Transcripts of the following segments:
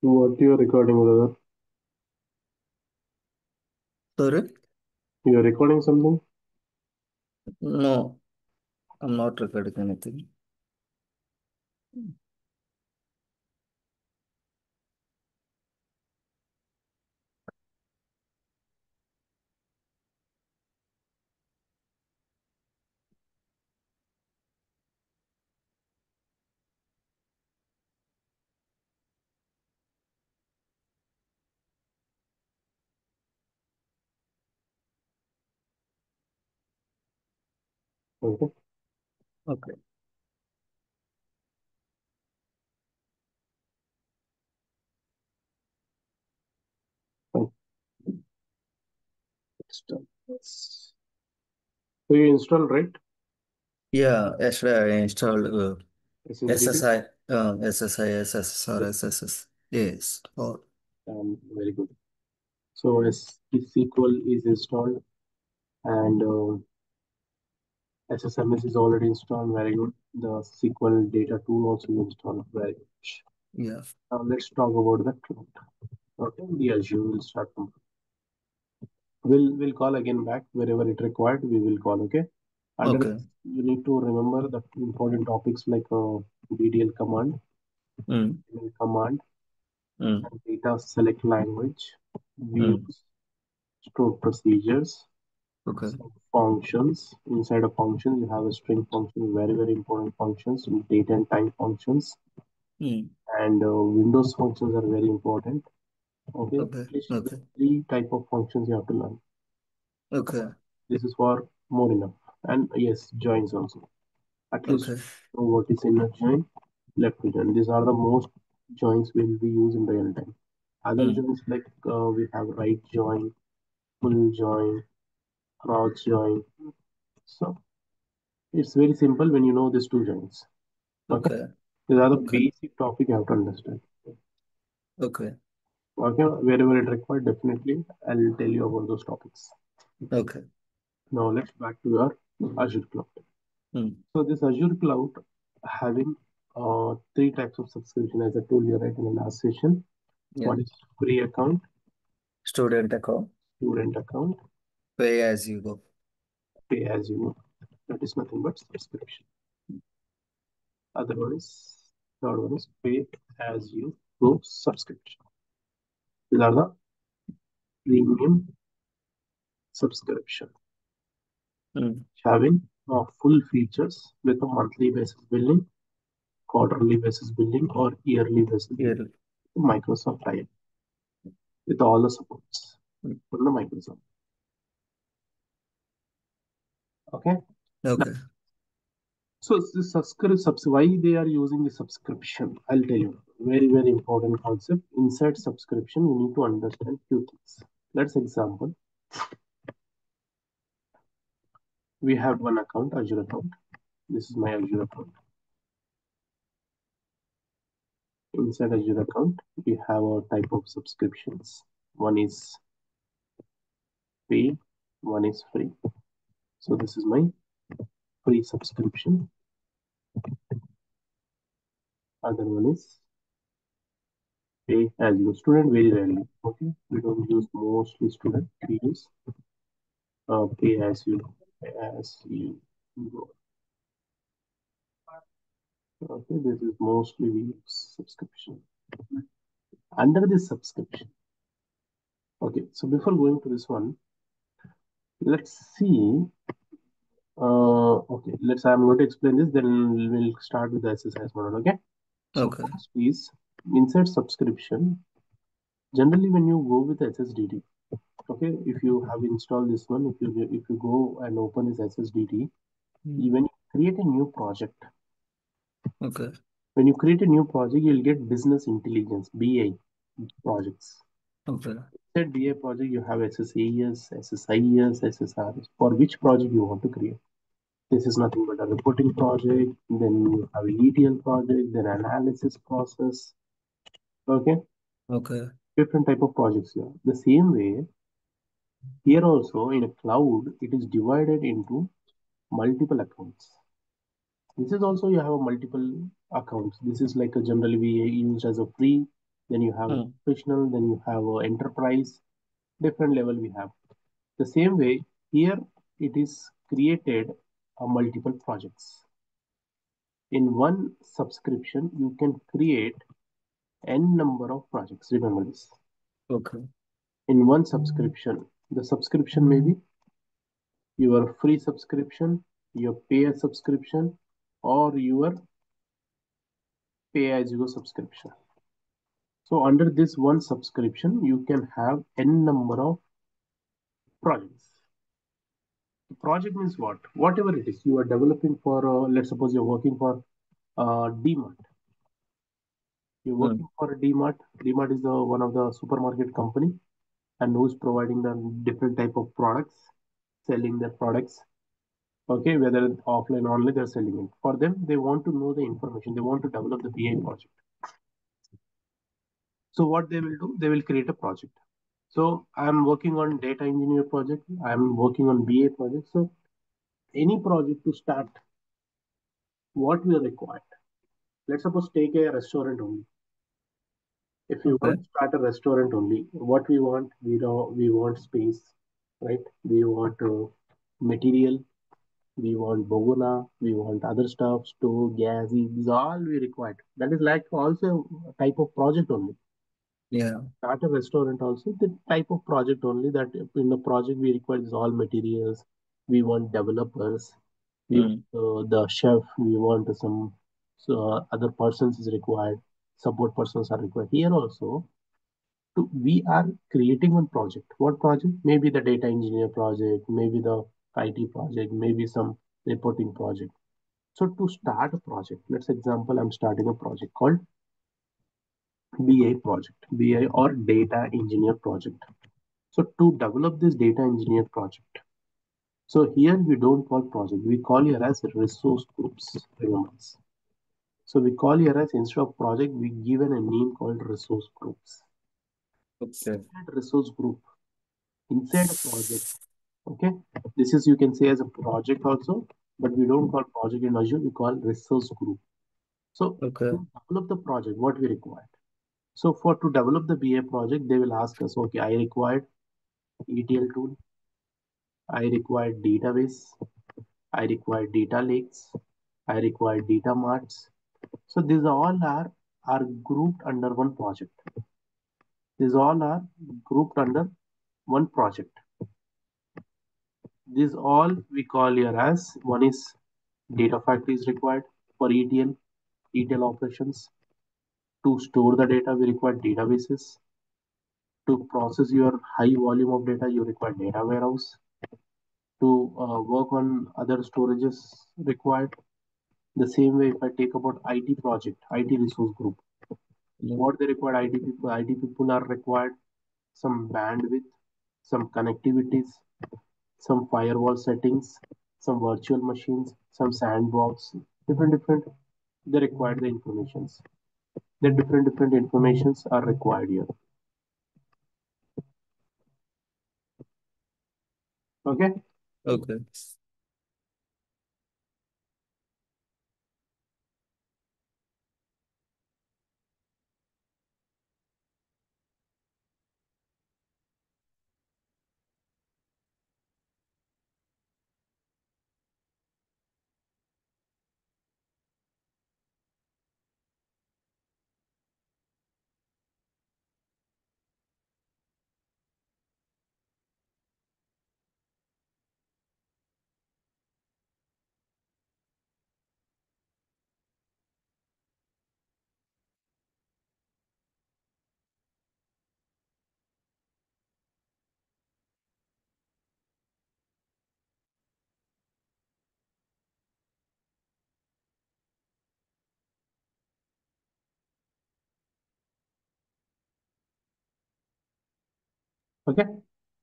What you are recording, brother? Sorry? You are recording something? No, I'm not recording anything. Okay, Okay. fine. Install. Yes. So you install, right? Yeah, yesterday I installed SSDT? SSI, SSIS, SSR, Yes. SSS. Yes. Oh, Very good. So SQL is installed and SSMS is already installed. Very good. The SQL data tool also installed. Very good. yeah. Now let's talk about the cloud. Okay, the Azure will start from. We'll call again back wherever it required. We will call. Okay. Under Okay. this, you need to remember the important topics like DDL command, Mm, command, mm, and data select language, mm. views, stored procedures, Okay. some functions. Inside a function, you have a string function, very important functions, date and time functions, Mm. and Windows functions are very important. Okay, Okay. at least Okay. three type of functions you have to learn. Okay. This is for more enough. And yes, joins also. At least Okay. know what is inner join, left join. These are the most joins will be used in real time. Other Mm. joins like we have right join, full join, cross join. So it's very simple when you know these two joins. Okay, Okay. these are the Okay. basic topic you have to understand. Okay. Okay, wherever it required, definitely I'll tell you about those topics. Okay. Now let's back to your Azure cloud. Mm. So this Azure cloud having three types of subscription as I told you right in the last session. Yeah. One is free account, Student account. student account, Pay as you go. pay as you go. That is nothing but subscription. Other one is third one is pay as you go subscription. These are the premium subscription, Mm. having full features with a monthly basis billing, quarterly basis billing, or yearly basis billing. Yearly. Microsoft tie with all the supports Mm. from the Microsoft. Okay. Okay. So the why they are using the subscription? I'll tell you. Very important concept. Inside subscription, you need to understand few things. Let's example. We have one account, Azure account. This is my Azure account. Inside Azure account, we have a type of subscriptions. One is pay, one is free. So this is my free subscription. Other one is pay as you student very rarely. Okay, we don't use mostly student. We use pay as you go. Okay, this is mostly we use subscription. Under this subscription, okay. So before going to this one, let's see. Okay, let's. I'm going to explain this. Then we'll start with the exercise model. Okay. So Okay. first is insert subscription. Generally, when you go with SSDT, okay, if you have installed this one, if you go and open this SSDT, Mm. when you create a new project, Okay. when you create a new project, you'll get business intelligence (BI) projects. Okay. Inside BI project, you have SSAS, SSIS, SSRS. For which project you want to create? This is nothing but a reporting project. Then you have a ETL project, then analysis process. Okay, Okay. different type of projects here. The same way, here also in a cloud, it is divided into multiple accounts. This is also you have a multiple accounts. This is like a generally we use as a free. then you have Mm. professional, then you have enterprise, different level we have. The same way here it is created multiple projects. In one subscription, you can create n number of projects. Remember this. Okay. In one subscription, the subscription may be your free subscription, your pay as subscription, or your pay as you go subscription. So under this one subscription, you can have n number of projects. The project means what? Whatever it is, you are developing for. Let's suppose you're working for DMart. You're Mm. working for a DMart. DMart is the one of the supermarket company and who's providing the different type of products, selling their products. Okay, whether offline or online, they're selling it. For them, they want to know the information. They want to develop the BI project. So what they will do, they will create a project. So I'm working on data engineer project. I'm working on BA project. So any project to start, what we require. Let's suppose take a restaurant only. If you want Okay. to start a restaurant only, what we want, we want space, right? We want material, we want bogona, we want other stuff, stove, gas. These all we require. That is like also a type of project only. Yeah. Start a restaurant also the type of project only that in the project we require is all materials. We want developers, we want Mm. the chef, we want some other persons is required, support persons are required here also. We are creating one project. What project? Maybe the data engineer project, maybe the IT project, maybe some reporting project. So to start a project, let's example I'm starting a project called BA project, BI or data engineer project. So to develop this data engineer project, so here we don't call project, we call here as resource groups. Remember this. So we call here as instead of project, we given a name called resource groups. Okay. Inside resource group, inside a project, okay. This is you can say as a project also, but we don't call project in Azure, we call resource group. So Okay. to develop the project, what we require. So for to develop the BA project, they will ask us, okay, I required ETL tool, I required database, I require data lakes, I require data marts. So these all are grouped under one project. These all are grouped under one project. These all we call here as one is data factory is required for ETL operations. To store the data, we require databases. To process your high volume of data, you require data warehouse. To work on other storages required. The same way, if I take about IT project, IT resource group, Mm. what they require IT people are required some bandwidth, some connectivities, some firewall settings, some virtual machines, some sandbox, different. They require the informations. The different informations are required here. Okay. Okay. Okay.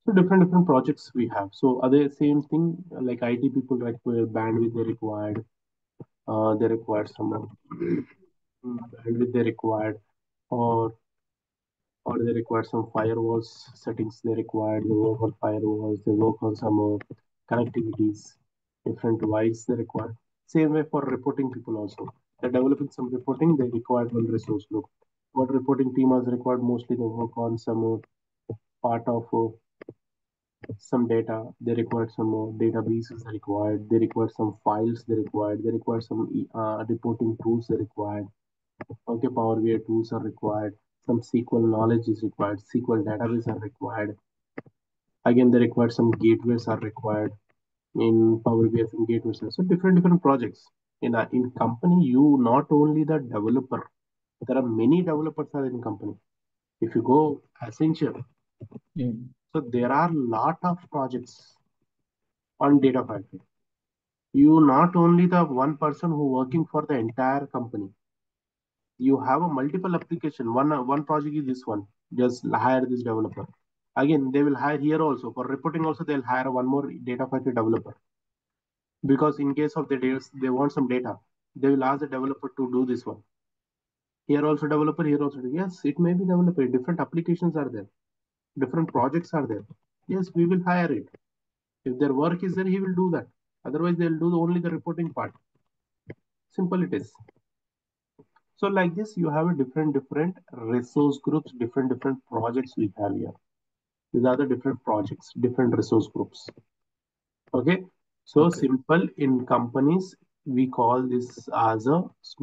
So different projects we have. So are they same thing like IT people require bandwidth they required. They require some bandwidth they required, or they require some firewalls settings they required. They work on firewalls. They work on some connectivities, different devices they require. Same way for reporting people also. They're developing some reporting. They require one resource group. what reporting team is required? Mostly they work on some part of some data. They require some databases required. They require some files they required. They require some reporting tools they required. Okay, Power BI tools are required. Some SQL knowledge is required. SQL database are required. Again, they require some gateways are required in Power BI. Some gateways. So different projects in company. You not only the developer. There are many developers are in company. If you go Accenture, Mm. so there are lot of projects on data factory. You not only the one person who working for the entire company. You have a multiple application. One project is this one. Just hire this developer. Again, they will hire here also for reporting. Also, they'll hire one more data factory developer because in case of the data, they want some data. They will ask the developer to do this one. Here also developer. Here also yes, it may be developer. Different applications are there. Different projects are there. Yes, we will hire it. If their work is there, he will do that. Otherwise, they'll do only the reporting part. Simple it is. So like this, you have a different resource groups, different projects we have here. These are the different projects, different resource groups. Okay. So Okay. simple in companies, we call this as a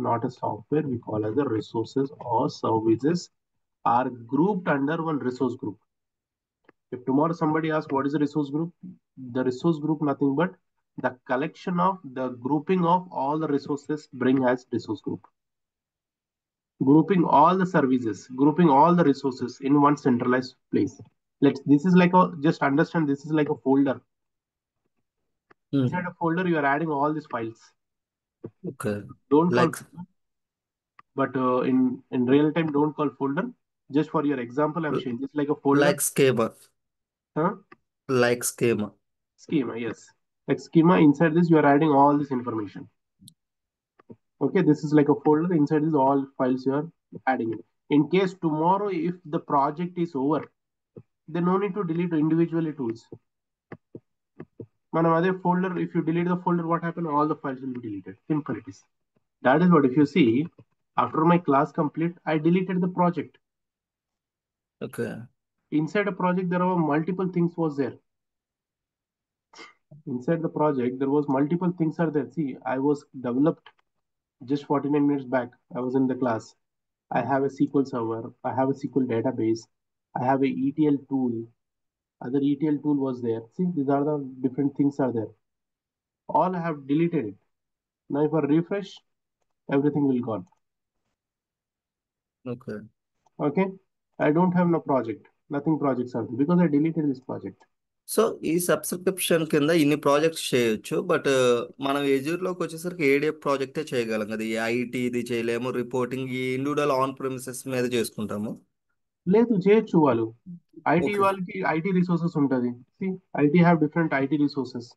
not a software, we call as a resources or services are grouped under one resource group. If tomorrow somebody asks what is a resource group, the resource group nothing but the collection of the grouping of all the resources bring as resource group. Grouping all the services, grouping all the resources in one centralized place. Let's this is like a just understand this is like a folder. Inside Mm. a folder, you are adding all these files. Okay. Don't call, Like but in real time, don't call folder. Just for your example, I'm showing this like a folder. like schema. Huh? Like schema. Schema, yes. Like schema. Inside this, you are adding all this information. Okay, this is like a folder. Inside this, all files you are adding it. In case tomorrow, if the project is over, then no need to delete individually tools. మనం అదే folder, if you delete the folder, what happened? All the files will be deleted. Simple it is. That is what, if you see, after my class complete, I deleted the project. Okay. Inside a project, there were multiple things was there. Inside the project, there was multiple things are there. See, I was developed just 49 minutes back. I was in the class. I have a SQL server. I have a SQL database. I have a ETL tool. Other ETL tool was there. See, these are the different things are there. All I have deleted it. Now if I refresh, everything will gone. Okay. Okay. I don't have no project. Nothing projects are there because I deleted this project. So ఈ subscription కింద ఇన్ని projects చేయొచ్చు but మనం ఎజ్యూర్లోకి వచ్చేసరికి ADF ప్రాజెక్టే చేయగలం కదా ఈ IT ఇది చేయలేము రిపోర్టింగ్ ఈ ఇండివిడువల్ ఆన్ ప్రిమిసెస్ మీద చేసుకుంటాము. లేదు చేయొచ్చు వాళ్ళు. IT okay. వాళ్ళకి ఐటీ రిసోర్సెస్ ఉంటుంది. IT have different IT resources.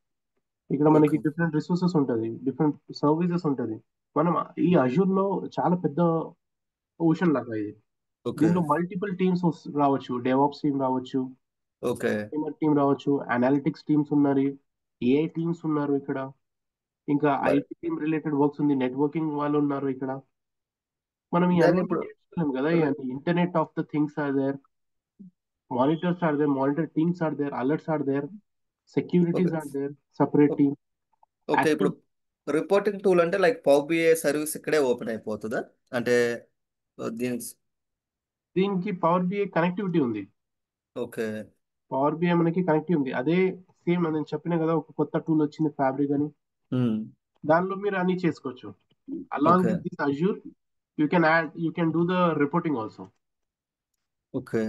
ఇక్కడ మనకి ఓకే. డిఫరెంట్ రిసోర్సెస్ ఉంటుంది, డిఫరెంట్ సర్వీసెస్ ఉంటుంది. మనం ఈ అజూర్ లో చాలా పెద్ద ఓషన్ లాగా ఇది. ఓకే. దీనిలో మల్టిపుల్ టీమ్స్ రావచ్చు. డెవాప్స్ టీమ్ రావచ్చు, ఓకే. టీమ్ రావచ్చు, అనాలిటిక్స్ టీమ్స్ ఉన్నారు, ఏఐ టీమ్స్ ఉన్నారు ఇక్కడ, ఇంకా మరి ఐటీ టీమ్ రిలేటెడ్ వర్క్స్ ఉంది, నెట్వర్కింగ్ వాళ్ళు ఉన్నారు ఇక్కడ. మనం ఈ దాన్ని అన్ని ఇప్పుడు నేర్చుకోలేం కదా. ఈ internet of the things are there, monitors are there, monitor teams are there, alerts are there, okay. Securities are there, separate team. Okay. ఇప్పుడు యాక్టివ్ రిపోర్టింగ్ టూల్ అంటే లైక్ పవర్ బిఐ సర్వీస్ ఇక్కడే ఓపెన్ అయిపోతుందా అంటే దీనికి. దీనికి power BI connectivity ఉంది. Okay. Power BI మనకి connective ఉంది. అదే సేమ్ నేను చెప్పిన కదా, ఒక కొత్త టూల్ వచ్చింది ఫ్యాబ్రిక్ అని. ఉమ్. దానిలో మీరు అన్ని చేసుకోవచ్చు. Along okay. With this Azure you can do the reporting also. Okay.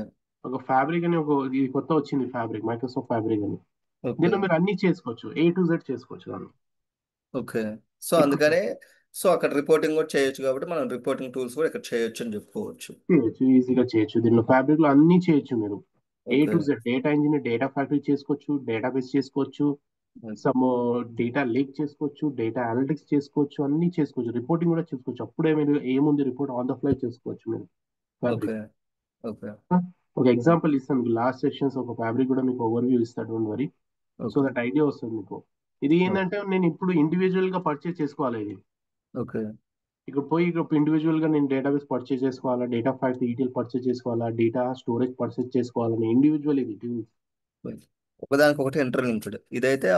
ఒక ఫ్యాబ్రిక్ అని ఒక ఇది కొత్త వచ్చింది, ఫ్యాబ్రిక్, మైక్రోసాఫ్ట్ ఫ్యాబ్రిక్ అని. ఓకే. దీనిలో మీరు అన్ని చేసుకోవచ్చు, A to Z చేసుకోవచ్చు దాన్ని. ఓకే. సో ఎక్కువ అందుకనే సో అక్కడ రిపోర్టింగ్ కూడా చేయొచ్చు కాబట్టి మనం రిపోర్టింగ్ టూల్స్ కూడా ఇక్కడ చేయొచ్చు అని చెప్పుకోవచ్చు. చేయొచ్చు, ఈజీగా చేయొచ్చు. దీనిలో ఫ్యాబ్రిక్ లో అన్ని చేయొచ్చు మీరు. Okay. A to Z data engine, data factory చేసుకోవచ్చు, డేటాబేస్ చేసుకోవచ్చు, సమ్ డేటా లేక్ చేసుకోవచ్చు, డేటా అనలిటిక్స్ చేసుకోవచ్చు, అన్ని చేసుకోవచ్చు. రిపోర్టింగ్ కూడా చేసుకోవచ్చు. అప్పుడే మీరు ఏముంది రిపోర్ట్ ఆన్ ద ఫ్లై చేసుకోవచ్చు మీరు ఓకే. ఫ్యాబ్రిక్. ఓకే. ఒక ఎగ్జాంపుల్ ఇస్తాను మీకు, లాస్ట్ సెషన్స్ ఒక ఫ్యాబ్రిక్ కూడా మీకు ఓవర్వ్యూ ఇస్తాను, don't worry. So okay. That idea వస్తుంది మీకు. ఇది ఏంటంటే నేను ఇప్పుడు ఇండివిజువల్ గా పర్చేస్ చేసుకోవాలి ఇది. ఓకే. ఇక్కడ పోయి ఇండివిజువల్ గా నేను డేటాబేస్ పర్చేస్ చేసుకోవాలా, డేటా ఫ్యాక్టరీ ఈటీఎల్ పర్చేస్ చేసుకోవాలా, డేటా స్టోరేజ్ పర్చేస్ చేసుకోవాలని ఇండివిజువల్ ఇది tools. ఒకదానికొకటి ఇంటర్లింక్డ్. ఇదైతే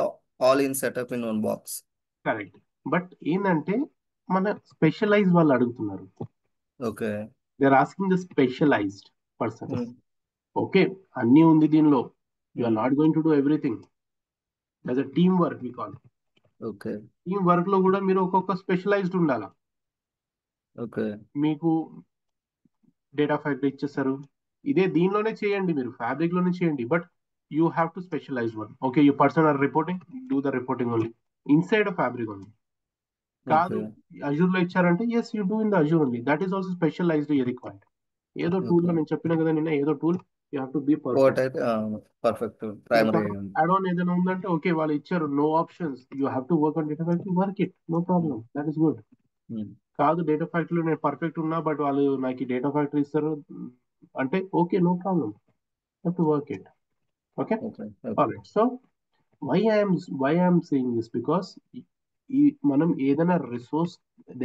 all in setup in one box. Correct. But ఏంటంటే మన స్పెషలైజ్ వాళ్ళు అడుగుతున్నారు. Okay. They are asking the specialized person. Okay, అన్నీ ఉంది దీనిలో. You are not going to do everything. As a team work we call. Okay. Team work లో కూడా మీరు ఒక్కొక్క స్పెషలైజ్డ్ ఉండాలా. ఓకే. మీకు డేటా ఫ్యాక్టరీ ఇచ్చేస్తారు, ఇదే దీనిలోనే చేయండి, మీరు ఫ్యాబ్రిక్ లోనే చేయండి, but you have to specialize one. Okay, you person are reporting, do the reporting only inside fabric only. కాదు ఓకే. అజూర్ లో ఇచ్చారంటే yes you do in the Azure only, that is also specialized required. ఏదో tool లో okay. నేను చెప్పిన కదా నిన్న, ఏదో tool you have to be perfect. ఒకటైతే పర్ఫెక్ట్ ప్రైమరీ అయి ఉంది. యాడ్ ఆన్ ఏదైనా ఉందంటే ఓకే వాళ్ళు ఇచ్చారు, no options, you have to work on data factory, work it, no problem, that is good. కాదు డేటా ఫ్యాక్టరీలో నేను పర్ఫెక్ట్ ఉన్నా బట్ వాళ్ళు నాకు ఈ డేటా ఫ్యాక్టరీ ఇస్తారు అంటే okay, no problem, have to work it. Okay, okay. Alright. So why I'm saying this because ఈ మనం ఏదైనా రిసోర్స్,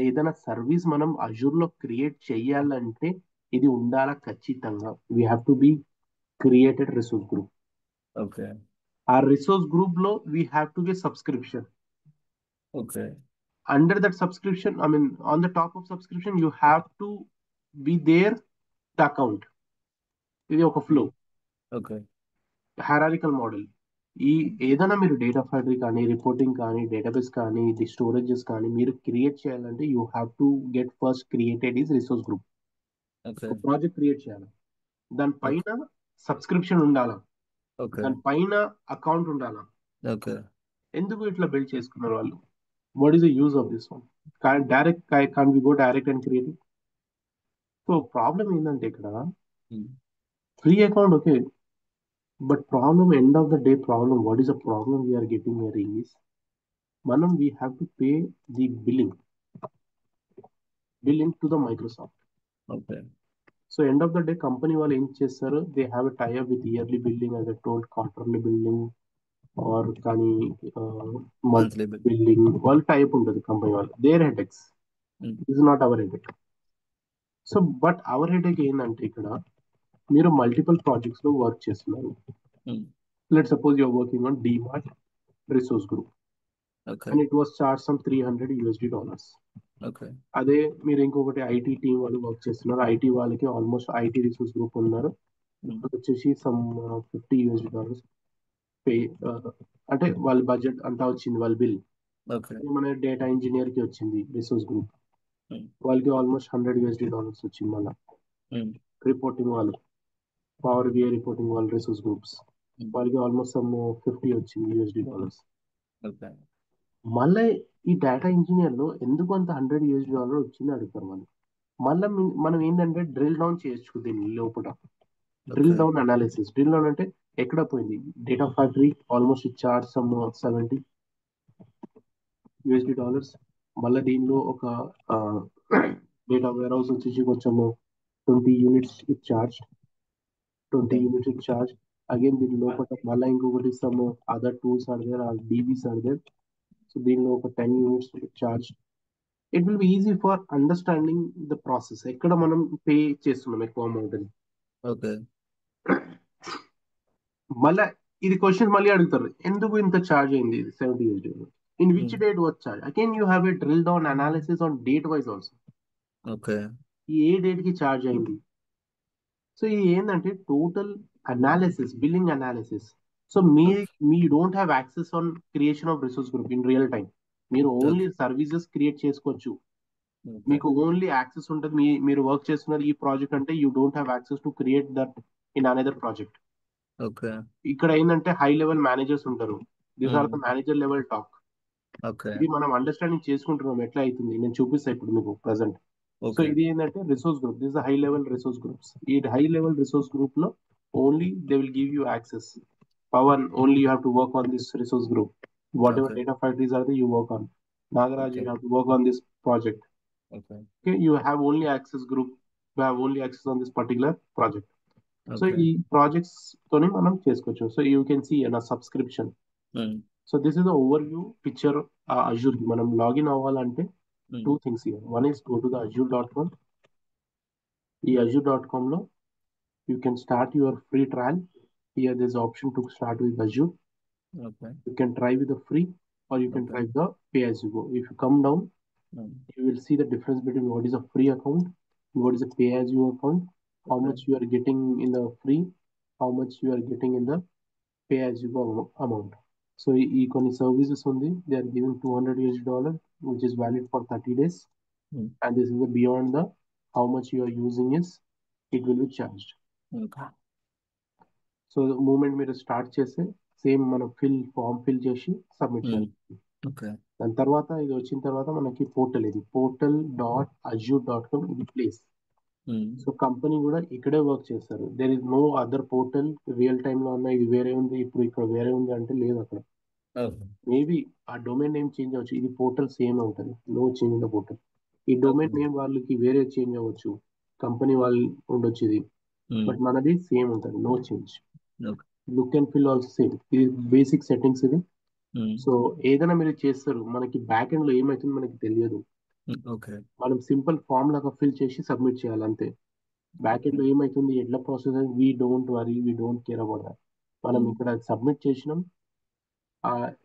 ఏదైనా సర్వీస్ మనం అజూర్ లో క్రియేట్ చేయాలంటే ఇది ఉండాలా ఖచ్చితంగా. We have to be created resource group. Okay. ఆ రిసోర్స్ గ్రూప్ లో we have to B subscription. Okay. Under that subscription, I mean on the top of subscription you have to be there the account. ఇది ఒక flow, okay. Hierarchical model. ఈ ఏదైనా మీరు data factory కానీ, reporting కానీ, database కానీ, ఇది storages కానీ మీరు క్రియేట్ చేయాలంటే you have to get first created is resource group. Okay. ఒక ప్రాజెక్ట్ క్రియేట్ చేయాలి, దానిపైన ఓకే. సబ్స్క్రిప్షన్ ఉండాలా, ఓకే. దానిపైన అకౌంట్ ఉండాలా. ఓకే. ఎందుకు ఇట్లా బిల్డ్ చేసుకున్నారు వాళ్ళు? What is the use of this one? Direct can we go direct and create? So problem ఏంటంటే ఇక్కడ free account okay, but problem end of the day problem, what is the problem we are getting here is మనం we have to pay the billing to the Microsoft. Okay. So end of the day company వాళ్ళు ఏం చేస్తారు, they have a tie up with yearly billing, as a told quarterly billing or కానీ monthly bill. Billing, వాళ్ళు type ఉంటుంది company వాళ్ళు, there headaches. Is not our headache. So but our headache ఏంటంటే ఇక్కడ మీరు మల్టిపుల్ ప్రాజెక్ట్స్ లో వర్క్ చేస్తున్నారు. Let suppose you're working on DMart resource group okay. And it was charge some $300. Okay. అదే మీరు ఇంకొకటి ఐటీ టీం వాళ్ళు వర్క్ చేస్తున్నారు, ఐటీ వాళ్ళకి ఆల్మోస్ట్ ఐటీ రిసోర్స్ గ్రూప్ ఉన్నారు, ఇప్పుడు వచ్చేసి సమ్ $50 పే, అంటే వాళ్ళ బడ్జెట్ అంతా వచ్చింది, వాళ్ళ బిల్. ఓకే. మన డేటా ఇంజనీర్ కి వచ్చింది రిసోర్స్ గ్రూప్, వాళ్ళకి ఆల్మోస్ట్ $100 వచ్చింది. మళ్ళీ రిపోర్టింగ్ వాళ్ళు, పవర్ బిఐ రిపోర్టింగ్ వాళ్ళు రిసోర్స్ గ్రూప్స్, వాళ్ళకి ఆల్మోస్ట్ సమ్ 50 వచ్చింది $. ఓకే. మళ్ళీ ఈ డేటా ఇంజనీర్ లో ఎందుకు అంత $100 వచ్చింది అడుగుతారు వాళ్ళు. మళ్ళీ మనం ఏంటంటే డ్రిల్ డౌన్ చేయొచ్చు దీని లోపల, drill down analysis. Drill down అంటే ఎక్కడ పోయింది data factory, almost charge some $70. మళ్ళీ దీనిలో ఒక డేటా వేర్ హౌస్ వచ్చేసి కొంచెము 20 units charge, 20 units charge. Again దీని లోపల మళ్ళీ ఇంకొకటి some other tools are there, or DBs are there. So దీనిలో ఒక 10 units charge. It will be easy for understanding the process, ఎక్కడ మనం పే చేస్తున్నాం ఎక్కువ అమౌంట్ అని. ఓకే. మళ్ళీ ఇది క్వశ్చన్ మళ్ళీ అడుగుతారు, ఎందుకు ఇంత చార్జ్ అయింది ఇది $70? In which date was charge? Again you have a drill down analysis on date wise also. Okay. A date కి చార్జ్ అయింది. సో ఇది ఏంటంటే total analysis, billing analysis. So me don't have access on creation of resource group in real time. మీరు only services create చేసుకోవచ్చు, మీకు only access ఉంటుంది. మీరు work చేస్తున్నారు ఈ ప్రాజెక్ట్ అంటే you don't have access to create that in another project. Okay. ఇక్కడ ఏంటంటే హై లెవెల్ మేనేజర్స్ ఉంటారు, these are the manager level talk. Okay. ఇది మనం అండర్స్టాండింగ్ చేసుకుంటున్నాం ఎట్లా అవుతుంది, నేను చూపిస్తాను ఇప్పుడు మీకు ప్రజెంట్. సో ఇది ఏంటంటే resource group, this high level resource groups. ఈ హై లెవెల్ రిసోర్స్ గ్రూప్ లో only they will give you access. Pavan only you have to work on this resource group. Whatever data factories are they you work on. Nagaraj, you have to work on this project. Okay, you have only access group, you have only access on this particular project. So ఈ projects తోని మనం చేసుకోవచ్చు. So you can see a subscription. So this is the overview picture Azure కి. మనం login అవ్వాలంటే two things here. One is go to the azure.com. ఈ azure.com లో you can start your free trial. Here there's option to start with Azure. Okay. You can try with the free or you can Okay. try the pay as you go. If you come down, Mm. you will see the difference between what is a free account and what is a pay as you go account. How Okay. much you are getting in the free, how much you are getting in the pay as you go amount. So ఈ కొన్ని services ఉంది, they are giving $200 which is valid for 30 days. Mm. And this is the beyond the how much you are using is it will be charged. Okay. So moment మీరు start చేస్తే same మనం form fill చేసి submit Mm. చేయాలి. Okay. దాని తర్వాత ఇది వచ్చిన తర్వాత మనకి పోర్టల్, ఇది portal.azure.com, ఇది ప్లేస్. Mm. సో కంపెనీ కూడా ఇక్కడే వర్క్ చేస్తారు. There is no other portal real time లో ఉన్న ఇది వేరే ఉంది ఇప్పుడు ఇక్కడ వేరే ఉంది అంటే లేదు అక్కడ. Okay. మేబీ ఆ డొమైన్ నేమ్ చేంజ్ అవ్వచ్చు, ఇది పోర్టల్ సేమ్ ఉంటుంది, no change in the portal. ఈ డొమైన్ నేమ్ వాళ్ళకి వేరే చేంజ్ అవ్వచ్చు, కంపెనీ వాళ్ళు ఉండొచ్చు ఇది, Mm. బట్ మనది సేమ్ ఉంటుంది, no change. Okay. Look and feel also same. ఇది బేసిక్ సెట్టింగ్స్ ఇది. Mm. సో ఏదైనా మీరు చేస్తారు, మనకి బ్యాక్ ఎండ్ లో ఏమవుతుందో మనకి తెలియదు. Okay. మనం సింపుల్ ఫామ్ లాగా ఫిల్ చేసి సబ్మిట్ చేయాలి అంతే. బ్యాక్ ఎండ్ లో ఏమవుతుంది, ఎట్లా ప్రాసెస్ అయింది, we don't worry, we don't care about that. మనం Mm. ఇక్కడ సబ్మిట్ చేసినాం,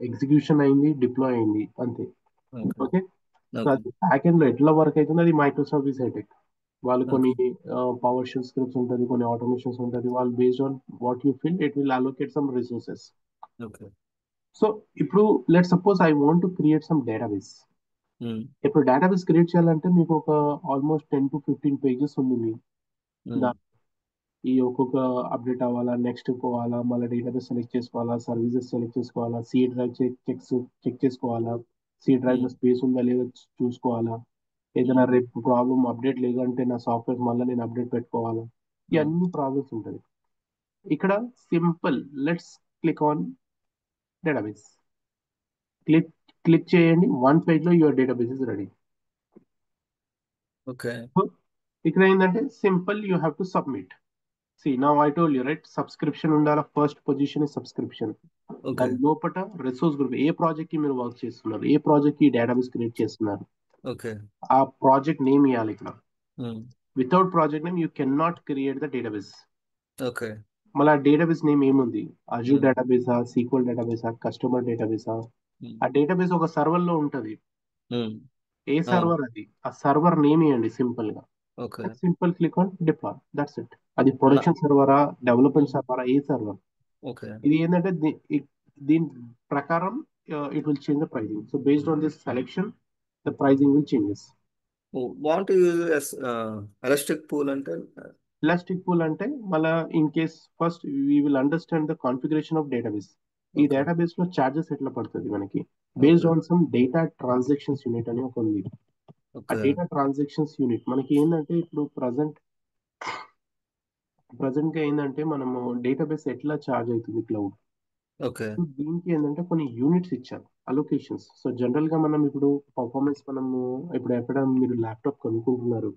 ఎగ్జిక్యూషన్ అయింది, డిప్లాయ్ అయింది అంతే. Okay. ఓకే. So Okay. అది బ్యాక్ ఎండ్ లో ఎట్లా వర్క్ అవుతుంది, అది మైక్రోసాఫ్ట్ హైటెక్ వాళ్ళు కొన్ని Okay. పవర్ షెల్ స్క్రిప్ట్స్ ఉంటుంది, కొన్ని ఆటోమేషన్స్ ఉంటుంది, వాళ్ళు based on what you fill it will allocate some resources. Okay. So ఇప్పుడు let suppose I want to create some database. Mm. ఇప్పుడు డేటాబేస్ క్రియేట్ చేయాలంటే మీకు ఒక ఆల్మోస్ట్ 10 to 15 పేజెస్ ఉంది మీ Mm. ఈ ఒక్కొక్క అప్డేట్ అవ్వాలా, నెక్స్ట్ పోవాలా, మళ్ళీ డేటాబేస్ సెలెక్ట్ చేసుకోవాలా, సర్వీసెస్ సెలెక్ట్ చేసుకోవాలా, సి డ్రైవ్ చెక్ చేసుకోవాలా, సి డ్రైవ్ లో Mm. స్పేస్ ఉందా లేదా చూసుకోవాలా, ఏదైనా రేపు ప్రాబ్లమ్ అప్డేట్ లేదంటే నా సాఫ్ట్వేర్ మళ్ళీ నేను అప్డేట్ పెట్టుకోవాలా, Mm. ఇవన్నీ ప్రాబ్లమ్స్ ఉంటుంది. ఇక్కడ simple, let's click on database. Click click చేయండి, వన్ పేజ్ లో your database is ready. Okay. ఇక్కడ ఏంటంటే simple, you have to submit. See, now I told you, right? Subscription ఉండాల, first position is subscription. Okay. దాని లోపల resource group, ఏ project కి మీరు work చేస్తున్నారు, ఏ ప్రాజెక్ట్ కి డేటాబేస్ క్రియేట్ చేస్తున్నారు, Okay. ఆ ప్రాజెక్ట్ నేమ్ ఇవ్వాలి ఇక్కడ. Mm. Without project name you can not create the database. Okay. మళ్ళీ ఆ డేటాబేస్ నేమ్ ఏముంది, అజూర్ Mm. డేటాబేసా, సీక్వెల్ డేటాబేసా, కస్టమర్ డేటాబేసా, Mm. ఆ డేటాబేస్ ఒక సర్వర్ లో ఉంటది. Mm. ఏ Oh. సర్వర్ అది, ఆ సర్వర్ నేమ్ ఇవ్వండి సింపుల్ గా. Okay. Simple click on deploy, that's it. అది ప్రొడక్షన్ సర్వరా, డెవలప్మెంట్ Mm. సర్వరా, ఏ సర్వర్. Okay. ఇది ఏంటంటే దీని ప్రకారం it will change the pricing. So based on this selection the pricing will changes. Want to use as elastic pool అంటే elastic pool అంటే మళ్ళీ in case first we will understand the configuration of database. ఈ Okay. Database లో charges ఎట్లా పడుతుంది మనకి, based Okay. On some data transactions unit అని ఒక ఉంది. ఆ Okay. డేటా ట్రాన్సాక్షన్స్ యూనిట్ మనకి ఏంటంటే ఇప్పుడు ప్రజెంట్ గా ఏంటంటే మనము డేటాబేస్ ఎట్లా చార్జ్ అవుతుంది క్లౌడ్, Okay. దీనికి ఏంటంటే కొన్ని యూనిట్స్ ఇచ్చారు, అలొకేషన్స్. సో జనరల్ గా మనం ఇప్పుడు పర్ఫార్మెన్స్ మనము ఇప్పుడు ఎక్కడ మీరు ల్యాప్టాప్ కొనుక్కుంటున్నారు,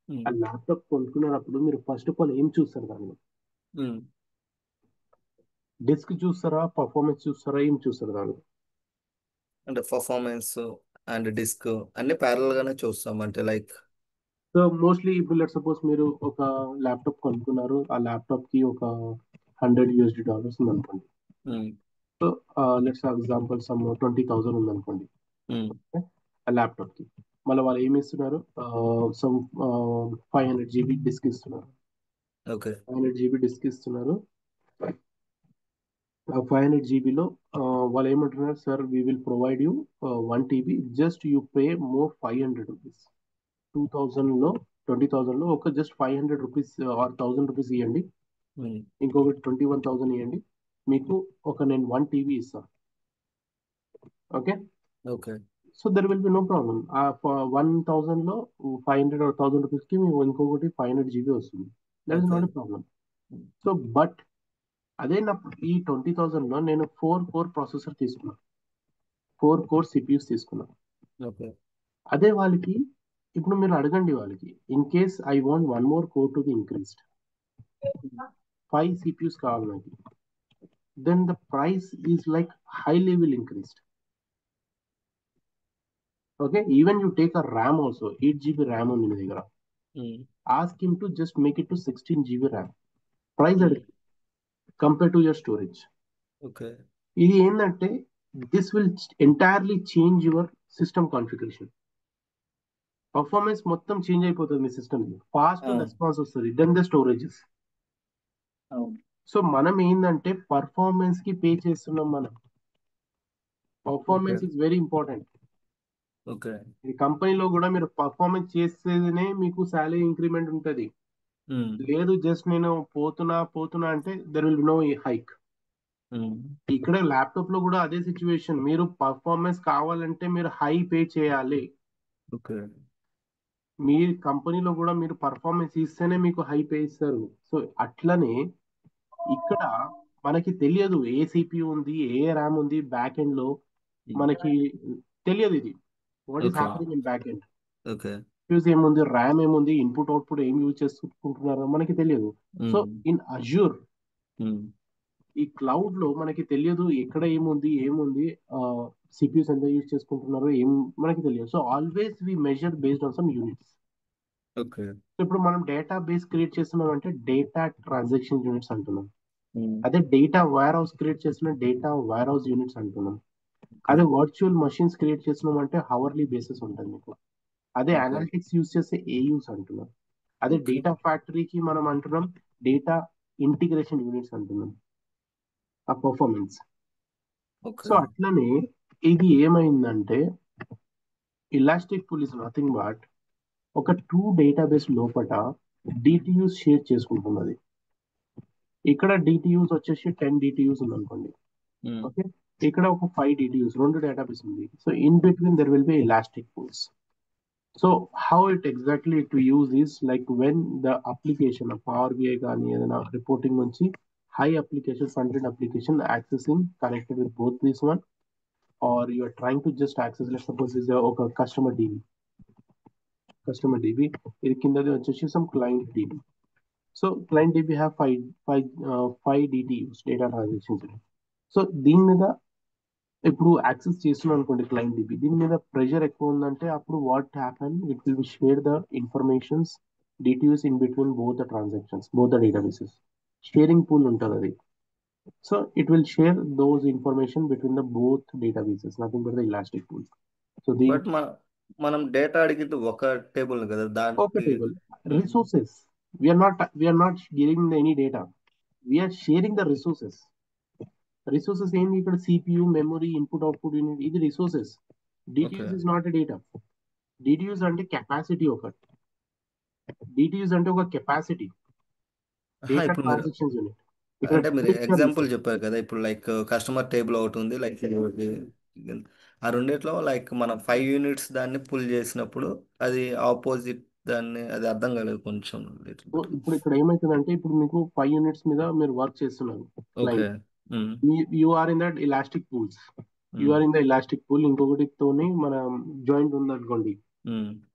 Mm. ఆ ల్యాప్టాప్ కొనుక్కున్నప్పుడు మీరు ఫస్ట్ ఆఫ్ ఆల్ ఏం చూస్తారు, దానిలో Mm. డిస్క్ చూస్తారా, పర్ఫార్మెన్స్ చూస్తారా, ఏం చూస్తారు దానిలో. అంటే పర్ఫార్మెన్స్ అండ్ డిస్క్ అన్ని ప్యారల్ గానే చూస్తాం అంటే లైక్ సో మోస్ట్లీ ఇప్పుడు లెట్ సపోజ్ మీరు ఒక ల్యాప్టాప్ కొనుక్కున్నారు, ఆ ల్యాప్టాప్ కి ఒక $100 ఉంది అనుకోండి. So let's for example some 20,000 ఉంది అనుకోండి ఆ ల్యాప్టాప్ కి. మళ్ళీ వాళ్ళు ఏమి ఇస్తున్నారు, సమ్ 500 GB డిస్క్ ఇస్తున్నారు. ఓకే 500 GB డిస్క్ ఇస్తున్నారు. ఆ 500 GB లో వాళ్ళు ఏమంటున్నారు, sir we will provide you 1 TB, just you pay more ₹500. 2000లో 20,000లో ఒక జస్ట్ ₹500 ఆర్ ₹1,000 ఇవ్వండి, ఇంకొకటి 21,000 ఇవ్వండి, మీకు ఒక నేను 1 TB ఇస్తాను. Okay. Okay so there will be no problem. ఆ 1,000లో 500 or ₹1,000 కి మీకు ఇంకొకటి 500 GB వస్తుంది. That is okay not a problem. So but అదే నా ఈ 20,000లో నేను 4 కోర్ ప్రాసెసర్ తీసుకున్నాను, 4 కోర్ సిపియూస్ తీసుకున్నాను. ఓకే అదే వాళ్ళకి ఇప్పుడు మీరు అడగండి వాళ్ళకి, in case I want 1 more core to be increased, 5 CPUs కావాలి నాకు, then the price is like highly will increased. Okay, even you take a RAM also, 8 GB RAM ఉంది మీ దగ్గర, ఉమ్, ask him to just make it to 16 GB RAM. Price ఉమ్, అడుగు compared to your storage. Okay ఇది ఏంటంటే this will entirely change your system configuration. Performance మొత్తం change అయిపోతుంది మీ system. Fast ఆ, response వస్తుంది దెన్ ద స్టోరేజెస్. అవును సో మనం ఏంటంటే పర్ఫార్మెన్స్ కి పే చేస్తున్నాం మనం. Okay performance is very important. Okay ఈ కంపెనీలో కూడా మీరు పర్ఫార్మెన్స్ చేస్తేనే మీకు శాలరీ ఇంక్రిమెంట్ ఉంటుంది. ఉమ్, లేదు జస్ట్ నేను పోతున్నా అంటే దెర్ విల్ నో హైక్. ఉమ్, ఇక్కడ ల్యాప్టాప్ లో కూడా అదే సిచ్యువేషన్. మీరు పర్ఫార్మెన్స్ కావాలంటే మీరు హై పే చేయాలి. ఓకే మీ కంపెనీలో కూడా మీరు పర్ఫార్మెన్స్ ఇస్తేనే మీకు హై పే ఇస్తారు. సో అట్లనే ఇక్కడ మనకి తెలియదు ఏ సిపియు ఉంది, ఏ ర్యామ్ ఉంది బ్యాక్ ఎండ్ లో, ఉమ్, మనకి తెలియదు ఇది. What is okay happening in back end, okay fuse ఏముంది, ర్యామ్ ఏముంది, ఇన్పుట్ అవుట్పుట్ ఏం యూజ్ చేసుకుంటున్నారో మనకి తెలియదు. సో ఉమ్, ఇన్ అజ్యూర్, ఉమ్, ఈ క్లౌడ్ లో మనకి తెలియదు ఎక్కడ ఏముంది సిపియూస్ ఎంత యూజ్ చేసుకుంటున్నారో ఏం మనకి తెలియదు. So always we measure based on some units. Okay ఇప్పుడు మనం డేటా బేస్ క్రియేట్ చేస్తున్నాం అంటే డేటా ట్రాన్సాక్షన్ యూనిట్స్ అంటున్నాం. ఉమ్, అదే డేటా వేర్ హౌస్ క్రియేట్ చేస్తున్న డేటా వేర్ హౌస్ యూనిట్స్ అంటున్నాం. ఓకే అదే వర్చువల్ మషిన్స్ క్రియేట్ చేస్తున్నాం అంటే హవర్లీ బేసిస్ ఉంటుంది మీకు. అదే ఓకే అనలిటిక్స్ యూస్ చేస్తే ఏయూస్ అంటున్నాం. అదే ఓకే డేటా ఫ్యాక్టరీకి మనం అంటున్నాం డేటా ఇంటిగ్రేషన్ యూనిట్స్ అంటున్నాం ఆ పర్ఫార్మెన్స్. సో ఓకే అట్లనే ఇది ఏమైందంటే elastic pool is nothing but ఒక టూ డేటాబేస్ లోపల డిటియూస్ షేర్ చేసుకుంటున్నది. ఇక్కడ డిటియూస్ వచ్చేసి 10 డిటియూస్ ఉందనుకోండి. ఉమ్, ఓకే, ఇక్కడ ఒక 5 డిటియూస్, రెండు డేటాబేస్ ఉంది. So in between there will be elastic pools. So how it exactly to use is like when the application power BI కానీ ఏదైనా రిపోర్టింగ్ నుంచి high application front end application accessing connected with both this one, or you are trying to just access let suppose is ఒక customer DB, ఇది కిందది వచ్చేసి some client DB. So client DB have five DTUs data transactions. So దీని మీద ఇప్పుడు access చేస్తున్నాం అనుకోండి client dB, దీని మీద ప్రెషర్ ఎక్కువ ఉందంటే అప్పుడు what happen, it will be share the informations DTUs in between both the transactions, both the databases. Sharing pool ఉంటుంది అది. So it will share those information between the both databases, nothing but the elastic pool. So దీని but మనం data అడిగింది ఒక table కదా ఒక దానికి table resources, we are not giving any data, we are sharing the resources. Resources ఏంటి ఇక్కడ, CPU, memory, input output unit, ఇది resources. Okay DTUs is not a data. DTUs అంటే కెపాసిటీ, ఒకటి డిటియూస్ అంటే ఒక కెపాసిటీ, డేటా ఇప్పుడు మీరు ట్రాన్సాక్షన్స్ యూనిట్. ఇక్కడ అంటే మీరు డిఫరెన్స్ ఎగ్జాంపుల్ చేయాలి. చెప్పారు కదా ఇప్పుడు లైక్ కస్టమర్ టేబుల్ ఒకటి ఉంది లైక్ ఆ రెండిట్లో లైక్ మనం 5 యూనిట్స్ దాన్ని పుల్ చేసినప్పుడు అది ఆపోజిట్ దాన్ని అది అర్థం కాలేదు కొంచెం లిటిల్ సో బిట్. ఇప్పుడు ఇక్కడ ఏమవుతుందంటే ఇప్పుడు మీకు 5 యూనిట్స్ మీద మీరు వర్క్ చేస్తున్నారు okay client, you are in that elastic pools, you are in the elastic pool, ఇంకొకటితోని మన జాయింట్ ఉందనుకోండి.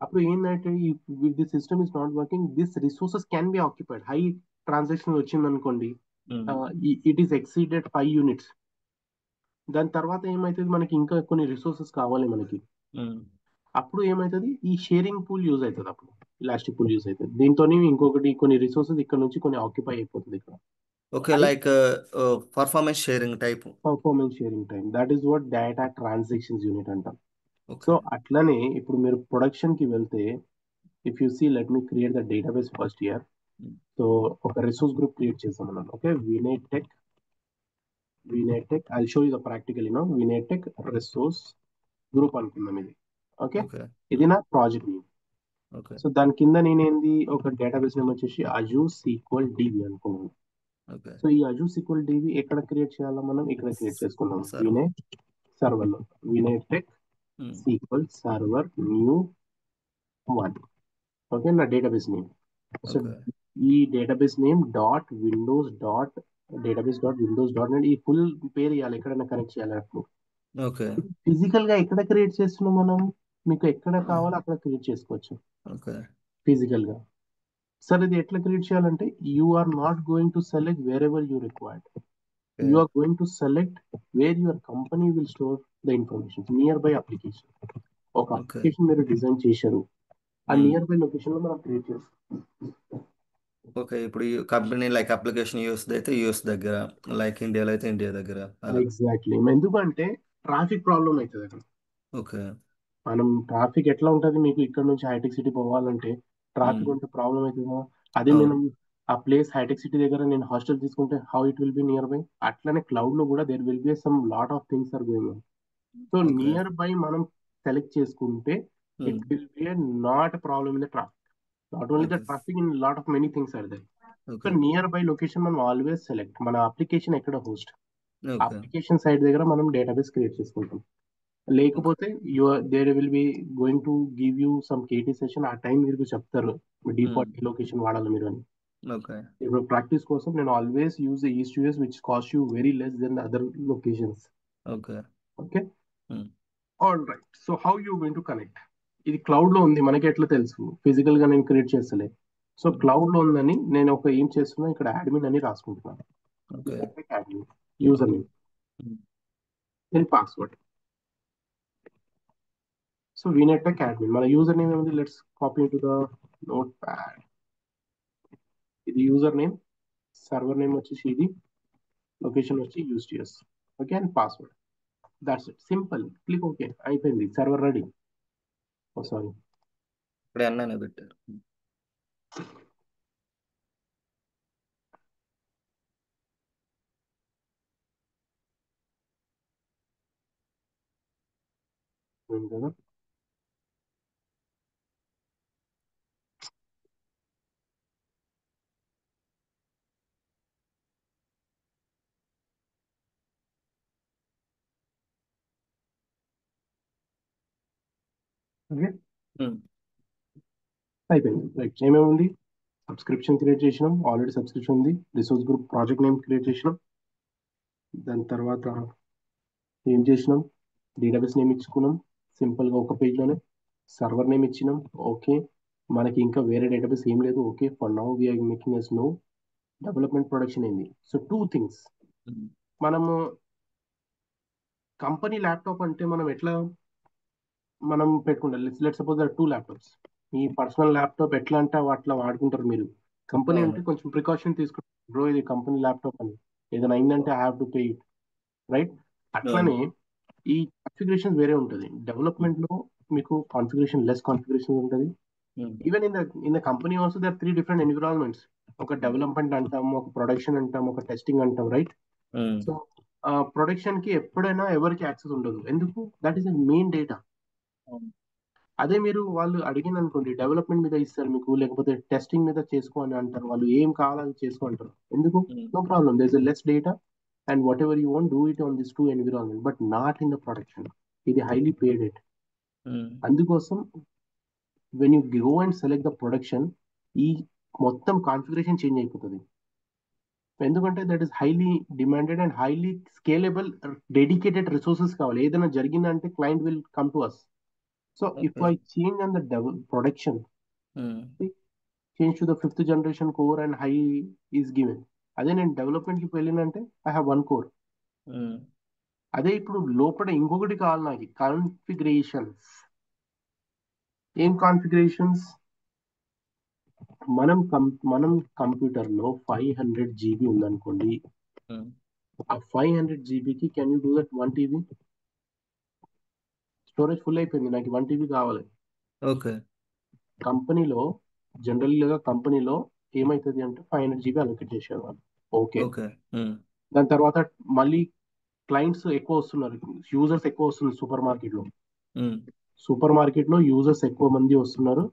అప్పుడు ఏంటంటే if the system is not working this resources can be occupied. High transaction వచ్చిందనుకోండి, ఇట్ ఈస్ ఎక్సీడెడ్ 5 యూనిట్స్, దాని తర్వాత ఏమవుతుంది, మనకి ఇంకా కొన్ని రిసోర్సెస్ కావాలి మనకి. అప్పుడు ఏమవుతుంది, ఈ షేరింగ్ పూల్ యూజ్ అవుతుంది. అప్పుడు ఇలాస్టిక్ పూల్ యూజ్ అవుతుంది. దీంతో ఇంకొకటి కొన్ని రిసోర్సెస్ ఇక్కడ నుంచి కొన్ని ఆక్యుపై అయిపోతుంది ఇక్కడ. Okay like performance sharing type. Performance sharing time, that is what data transactions unit అంటాం. సో ఓకే అట్లనే ఇప్పుడు మీరు ప్రొడక్షన్ కి వెళ్తే, if you see let me create the database first year. So ఒక రిసోర్స్ గ్రూప్ క్రియేట్ చేస్తాం మనం. Okay, Vinay tech I show you the practical Vinay tech resource group అనుకుందాం ఇది. ఓకే, ఓకే ఇది నా ప్రాజెక్ట్ నేమ్. ఓకే సో దాని కింద నేనేంది ఒక డేటాబేస్ నేమ్ వచ్చేసి అజూర్ సీక్వల్ డిబి అనుకున్నాను. ఓకే సో ఈ అజూర్ సీక్వల్ డిబి ఎక్కడ క్రియేట్ చేయాలో మనం ఇక్కడ క్రియేట్ చేసుకున్నాం. సర్వ్. సర్వర్ లో Vinay tech sequel server new 1. Okay, నా డేటాబేస్ నేమ్. సో ఓకే ఈ database name dot windows dot ఈ ఫుల్ పేరు ఇవ్వాలి ఎక్కడైనా కనెక్ట్ చేయాలి అప్పుడు. ఓకే ఫిజికల్ గా ఎక్కడ క్రియేట్ చేస్తున్నాం మనం, మీకు ఎక్కడ కావాలో అక్కడ క్రియేట్ చేసుకోవచ్చు ఓకే ఫిజికల్ గా. సార్ ఇది ఎట్లా క్రియేట్ చేయాలంటే, you are not going to select wherever you required, you are going to select where your company will store the information near by application. ఒక ఓకే. అప్లికేషన్ మీరు design చేశారు, ఆ హ్మ్. Near by location లో మనం create చేస్తాం. Okay. ఇప్పుడు ఈ కంపెనీ లైక్ అప్లికేషన్ యూఎస్‌ది అయితే యూఎస్ దగ్గర, లైక్ ఇండియాలో అయితే ఇండియా దగ్గర అలా. ఎగ్జాక్ట్లీ, ఎందుకంటే ట్రాఫిక్ ప్రాబ్లం అవుతుంది అక్కడ. ఓకే. మనం ట్రాఫిక్ ఎట్లా ఉంటుంది, మీకు ఇక్కడ నుంచి హైటెక్ సిటీ పోవాలంటే హ్మ్. ట్రాఫిక్ ఉంటే ప్రాబ్లం అవుతుందా? అదే అవును. మనం ఆ ప్లేస్ హైటెక్ సిటీ దగ్గర నేను హాస్టల్ తీసుకుంటే how it will be near by. అట్లనే క్లౌడ్ లో కూడా there will be some lot of things are going on. So okay. Near by మనం సెలెక్ట్ చేసుకుంటే hmm. It will be not problem in the traffic. Not only the okay. Traffic, in lot of many things are there. So okay. Near by location మనం always select, మన application ఎక్కడ host, okay. Application side దగ్గర మనం database create చేసుకుంటాం. Okay. లేకపోతే there will be going to give you some KT session, ఆ time మీరు చెప్తారు హ్మ్. డిఫాల్ట్ లొకేషన్ వాడాలి మీరు అని. ఓకే. ఇప్పుడు ప్రాక్టీస్ కోసం నేను always use east US which cost you very less then the other locations. Okay. Okay. Hmm. All right, so how you going to connect? ఇది క్లౌడ్ లో ఉంది, మనకి ఎట్లా తెలుసు? ఫిజికల్ గా నేను క్రియేట్ చేస్తలే. సో హ్మ్. క్లౌడ్ లో ఉందని నేను ఒక ఏం చేస్తున్నా, ఇక్కడ అడ్మిన్ అని రాసుకుంటున్నాను. Okay. Admin user hmm. Name, hmm. Then password. So వీనెట్ అడ్మిన్, మన యూజర్ నేమ్ ఏముంది, let's copy to the notepad. ఇది యూజర్ నేమ్, సర్వర్ నేమ్ వచ్చేసి ఇది, లొకేషన్ వచ్చి యూస్టిఎస్. Okay, and password. That's it, simple. Click okay, అయిపోయింది, server ready. Oh sorry. ఇక్కడ ఎన్ పెట్టారు. కదా. ఓకే, హ్మ్. అయిపోయింది. రైట్, ఏమేమి ఉంది? సబ్స్క్రిప్షన్ క్రియేట్ చేసినాం, ఆల్రెడీ సబ్స్క్రిప్షన్ ఉంది. Resource group project name create చేసినాం. దాని తర్వాత ఏం చేసినాం, డేటాబేస్ నేమ్ ఇచ్చుకున్నాం, సింపుల్ గా ఒక పేజ్ లోనే. సర్వర్ నేమ్ ఇచ్చినాం, ఓకే. మనకి ఇంకా వేరే డేటాబేస్ ఏం లేదు, okay. For now we're making yes no. Development production ఏంది? So two things. హ్మ్. మనము కంపెనీ ల్యాప్టాప్ అంటే మనం ఎట్లా మనం పెట్టుకుంటాం, let suppose there two laptops. మీ పర్సనల్ ల్యాప్టాప్ ఎట్లా అంటే అట్లా వాడుకుంటారు మీరు. కంపెనీ అవును. అంటే కొంచెం ప్రికాషన్ తీసుకుంటారు, బ్రో ఇది కంపెనీ ల్యాప్టాప్ అని, ఏదైనా అయిందంటే I have to pay it, right? అవును. అట్లానే ఈ కాన్ఫిగరేషన్ వేరే ఉంటుంది. హ్మ్. డెవలప్మెంట్ లో మీకు కాన్ఫిగరేషన్ లెస్ కాన్ఫిగరేషన్ ఉంటుంది. Hmm. Even in the company also there three different environments. ఒక హ్మ్. డెవలప్మెంట్ అంటాం, ఒక ప్రొడక్షన్ అంటాం, ఒక టెస్టింగ్ అంటాం, రైట్? హ్మ్. సో ప్రొడక్షన్ కి ఎప్పుడైనా ఎవరికి యాక్సెస్ ఉండదు, ఎందుకు? That is the main data. అవును. అదే మీరు వాళ్ళు అడిగిన అనుకోండి, డెవలప్మెంట్ మీద ఇస్తారు మీకు, లేకపోతే టెస్టింగ్ మీద చేసుకో అని అంటారు. వాళ్ళు ఏం కావాలని చేసుకో అంటారు, ఎందుకు? Hmm. No problem, there is less data and whatever you want do it on this two environment, but not in the production. ఇది హైలీ పేడ్ ఇట్. హ్మ్. అందుకోసం when you go and select the production, ఈ మొత్తం configuration change అయిపోతుంది. ఎందుకంటే that is highly demanded and highly scalable, dedicated resources కావాలి. ఏదైనా జరిగిందంటే client will come to us. So if okay. I change on the production, హ్మ్. Change to the fifth generation core and high is given. అదే నేను development కి వెళ్ళినంటే I have one core. హ్మ్. అదే ఇప్పుడు లోపల ఇంకొకటి కావాలి నాకు, కాన్ఫిగరేషన్స్. ఏం కాన్ఫిగరేషన్స్? మనం కంప్యూటర్ లో 500 GB ఉందనుకోండి. హ్మ్. ఆ 500 GBకి can you do that 1 TB? Storage full అయిపోయింది, నాకు 1 TB కావాలి. ఓకే. కంపెనీలో జనరల్గా కంపెనీలో ఏమవుతుంది అంటే 500 GB అలొకేట్ చేసేవాళ్ళు, ఓకే. ఓకే. హ్మ్. దాని తర్వాత మళ్ళీ క్లయింట్స్ ఎక్కువ వస్తున్నారు, యూజర్స్ ఎక్కువ వస్తున్నారు సూపర్ మార్కెట్ లో. హ్మ్. సూపర్ మార్కెట్ లో యూజర్స్ ఎక్కువ మంది వస్తున్నారు.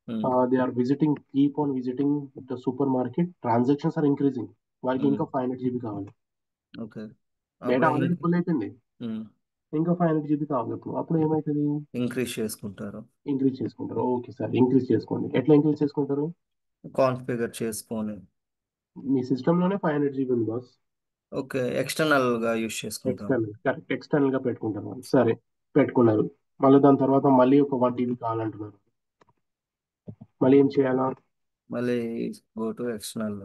Hmm. They are visiting, keep on visiting the supermarket, transactions are increasing. వాళ్ళకి హ్మ్. ఇంకా 500 GB కావాలి. ఓకే. డేటా అప్పుడు ఆల్రెడీ ఫుల్ అయిపోయింది, హ్మ్. ఇంకా 500 GB కావాలి. అప్పుడు ఏమవుతుంది? ఇంక్రీజ్ చేసుకుంటారు. ఇంక్రీజ్ చేసుకుంటారు, ఓకే సార్ ఇంక్రీజ్ చేసుకోండి. ఎట్లా ఇంక్రీజ్ చేసుకుంటారు? కాన్ఫిగర్ చేసుకొని. మీ సిస్టమ్ లోనే 500 GB ఉంది బాస్. ఓకే. ఎక్స్టర్నల్‌గా యూజ్ చేసుకుంటాం. ఎక్స్టర్నల్, కరెక్ట్, ఎక్స్టర్నల్ గా పెట్టుకుంటారు వాళ్ళు. సరే, పెట్టుకున్నారు. మళ్ళీ దాని తర్వాత మళ్ళీ ఒక 1 TB కావాలంటున్నారు. మళ్ళీ ఏం చేయాలా? మళ్ళీ గో టు ఎక్స్టర్నల్.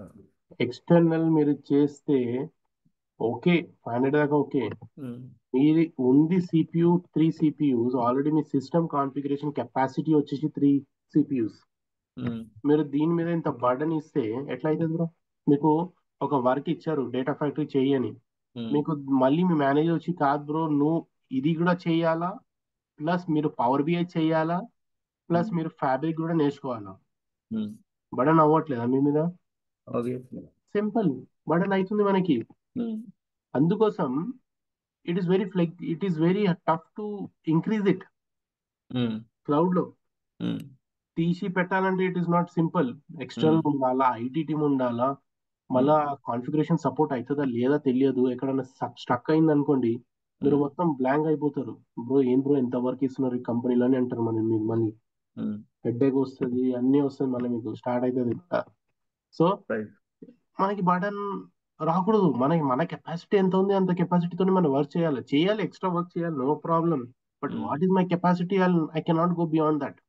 ఎక్స్టర్నల్ మీరు చేస్తే ఓకే 500 దాకా ఓకే. ఉమ్, మీది ఉంది సిపియు 3 సిపియూస్, ఆల్రెడీ మీ సిస్టమ్ కాన్ఫిగరేషన్ కెపాసిటీ వచ్చేసి 3 సిపియూస్. ఉమ్, మీరు దీని మీద ఇంత బర్డన్ ఇస్తే ఎట్లా అవుతుంది బ్రో? మీకు ఒక వర్క్ ఇచ్చారు డేటా ఫ్యాక్టరీ చేయని, ఉమ్, మీకు మళ్ళీ మీ మేనేజర్ వచ్చి కాదు బ్రో నువ్వు ఇది కూడా చేయాలా, ప్లస్ మీరు పవర్ బిఐ చేయాలా, ప్లస్ ఉమ్, మీరు ఫ్యాబ్రిక్ కూడా నేర్చుకోవాలా. ఉమ్, బర్డన్ అవ్వట్లేదా మీ మీద? obviously. సింపుల్, బర్డన్ అవుతుంది మనకి. ఉమ్, అందుకోసం it is very tough to increase it um, cloud లో. ఉమ్, తీసి పెట్టాలంటే it is not simple. Um, external ఉండాలా, ఐటీ టీమ్ ఉండాలా, ఉమ్, మళ్ళా కాన్ఫిగరేషన్ సపోర్ట్ అవుతుందా లేదా తెలియదు. ఎక్కడైనా స్ట్రక్ అయింది అనుకోండి, మీరు ఉమ్, మొత్తం బ్లాంక్ అయిపోతారు. బ్రో ఏం బ్రో ఎంత వర్క్ ఇస్తున్నారు ఈ కంపెనీలో అని అంటారు. మళ్ళీ ఉమ్, హెడ్ఏక్ వస్తుంది, అన్నీ వస్తుంది, మళ్ళీ మీకు స్టార్ట్ అవుతుంది. So right. మనకి బటన్ రాకూడదు. మన కెపాసిటీ ఎంత ఉంది అంత కెపాసిటీతో మనం వర్క్ చేయాలి, ఎక్స్ట్రా వర్క్ చేయాలి, no problem. But um, what is my capacity, I cannot go beyond that.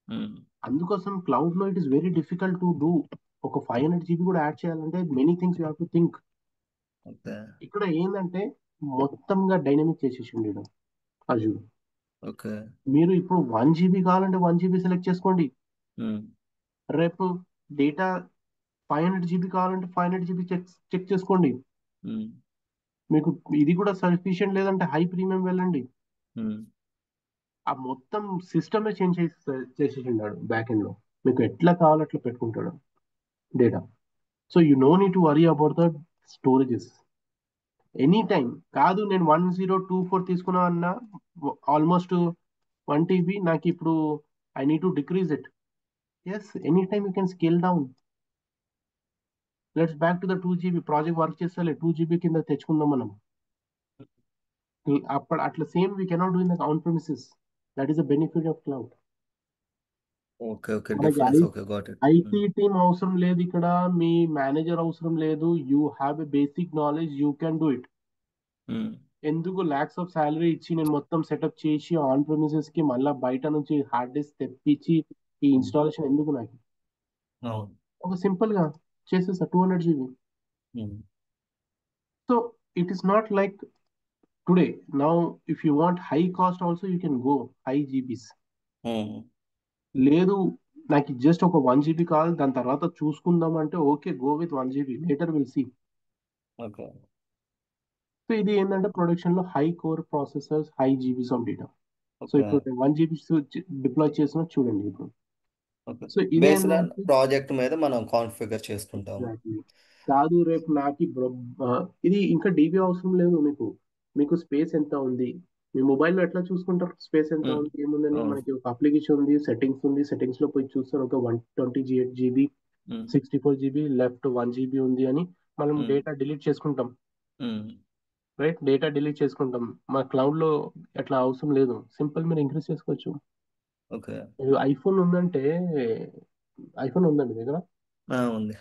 Um, అందుకోసం క్లౌడ్ లో it is very difficult to do. ఒక 500 GB కూడా యాడ్ చేయాలంటే many things you have to think. Okay, ఇక్కడ ఏంటంటే మొత్తంగా dynamic చేసేసిండు Azure. Okay, మీరు ఇప్పుడు 1 GB కావాలంటే 1 GB సెలెక్ట్ చేసుకోండి. ఉమ్, రేపు డేటా 500 GB కావాలంటే 500 GB చెక్ చేసుకోండి. ఉమ్, మీకు ఇది కూడా సఫిషియెంట్ లేదంటే హై ప్రీమియం వెళ్ళండి. ఉమ్, ఆ మొత్తం సిస్టమే చేంజ్ చేసేసిండాడు బ్యాక్ ఎండ్ లో. మీకు ఎట్లా కావాలో అట్లా పెట్టుకుంటాడు data. So you know need to worry about the storages any time. కాదు నేను 1024 తీసుకున్నా అన్నా, ఆల్మోస్ట్ 1 TB నాకు ఇప్పుడు, I need to decrease it. Yes, any time you can scale down. Let's back to the 2 GB project work చేస్తే 2 GB కింద తెచ్చుకుందాం మనం. అప్పుడు అట్లా same we cannot do in the on premises. That is the benefit of cloud. Okay, okay, మనకి difference, okay, got it. IT team అవసరం లేదు ఇక్కడ, మీ మేనేజర్ అవసరం లేదు. You have a basic knowledge, you can do it. ఎందుకు lakhs of salary ఇచ్చి నేను మొత్తం సెటప్ చేసి ఆన్ ప్రిమిసెస్ కి మళ్ళీ బయట నుంచి హార్డ్ డిస్క్ తెప్పించి ఈ ఇన్స్టాలేషన్ ఎందుకు నాకు? అవును. ఒక సింపుల్ గా చేసేసా 200 GB. Um, so it is not like today. Now if you want high cost also you can go high GBs. Um, లేదు నాకు జస్ట్ ఒక 1 GB కావాలి దాని తర్వాత చూసుకుందాం అంటే okay, go with 1 GB, later will see. Okay, so ఇది ఏంటంటే ప్రొడక్షన్ లో high core processors, high GBs of data. So okay, ఇప్పుడు 1 GB డిప్లాయ్ చేసిన చూడండి ఇప్పుడు. ఓకే. సో బేస్డ్ ఆన్ ఇదేంటంటే ప్రాజెక్ట్ మీద మనం కాన్ఫిగర్ చేసుకుంటాము. ఎగ్జాక్ట్లీ. కాదు రేపు నాకు ఇది ఇంకా డీబీ అవసరం లేదు మీకు. మీకు స్పేస్ ఎంత ఉంది, మీ మొబైల్లో ఎట్లా చూసుకుంటారు స్పేస్ ఎంత ఉమ్, ఉంది ఏముందని? అవును. మనకి ఒక అప్లికేషన్ ఉంది, సెట్టింగ్స్ లో పోయి చూస్తారు ఒక 128 GB, ఉమ్, 64 GB, లెఫ్ట్ 1 GB ఉంది అని మనం ఉమ్, డేటా డిలీట్ చేసుకుంటాం. ఉమ్, రైట్, డేటా డిలీట్ చేసుకుంటాం. మా క్లౌడ్ లో ఎట్లా అవసరం లేదు. సింపుల్, మీరు ఇంక్రీజ్ చేసుకోవచ్చు. ఓకే, ఐఫోన్ ఉందంటే, ఐఫోన్ ఉందండి దగ్గర. ఉంది.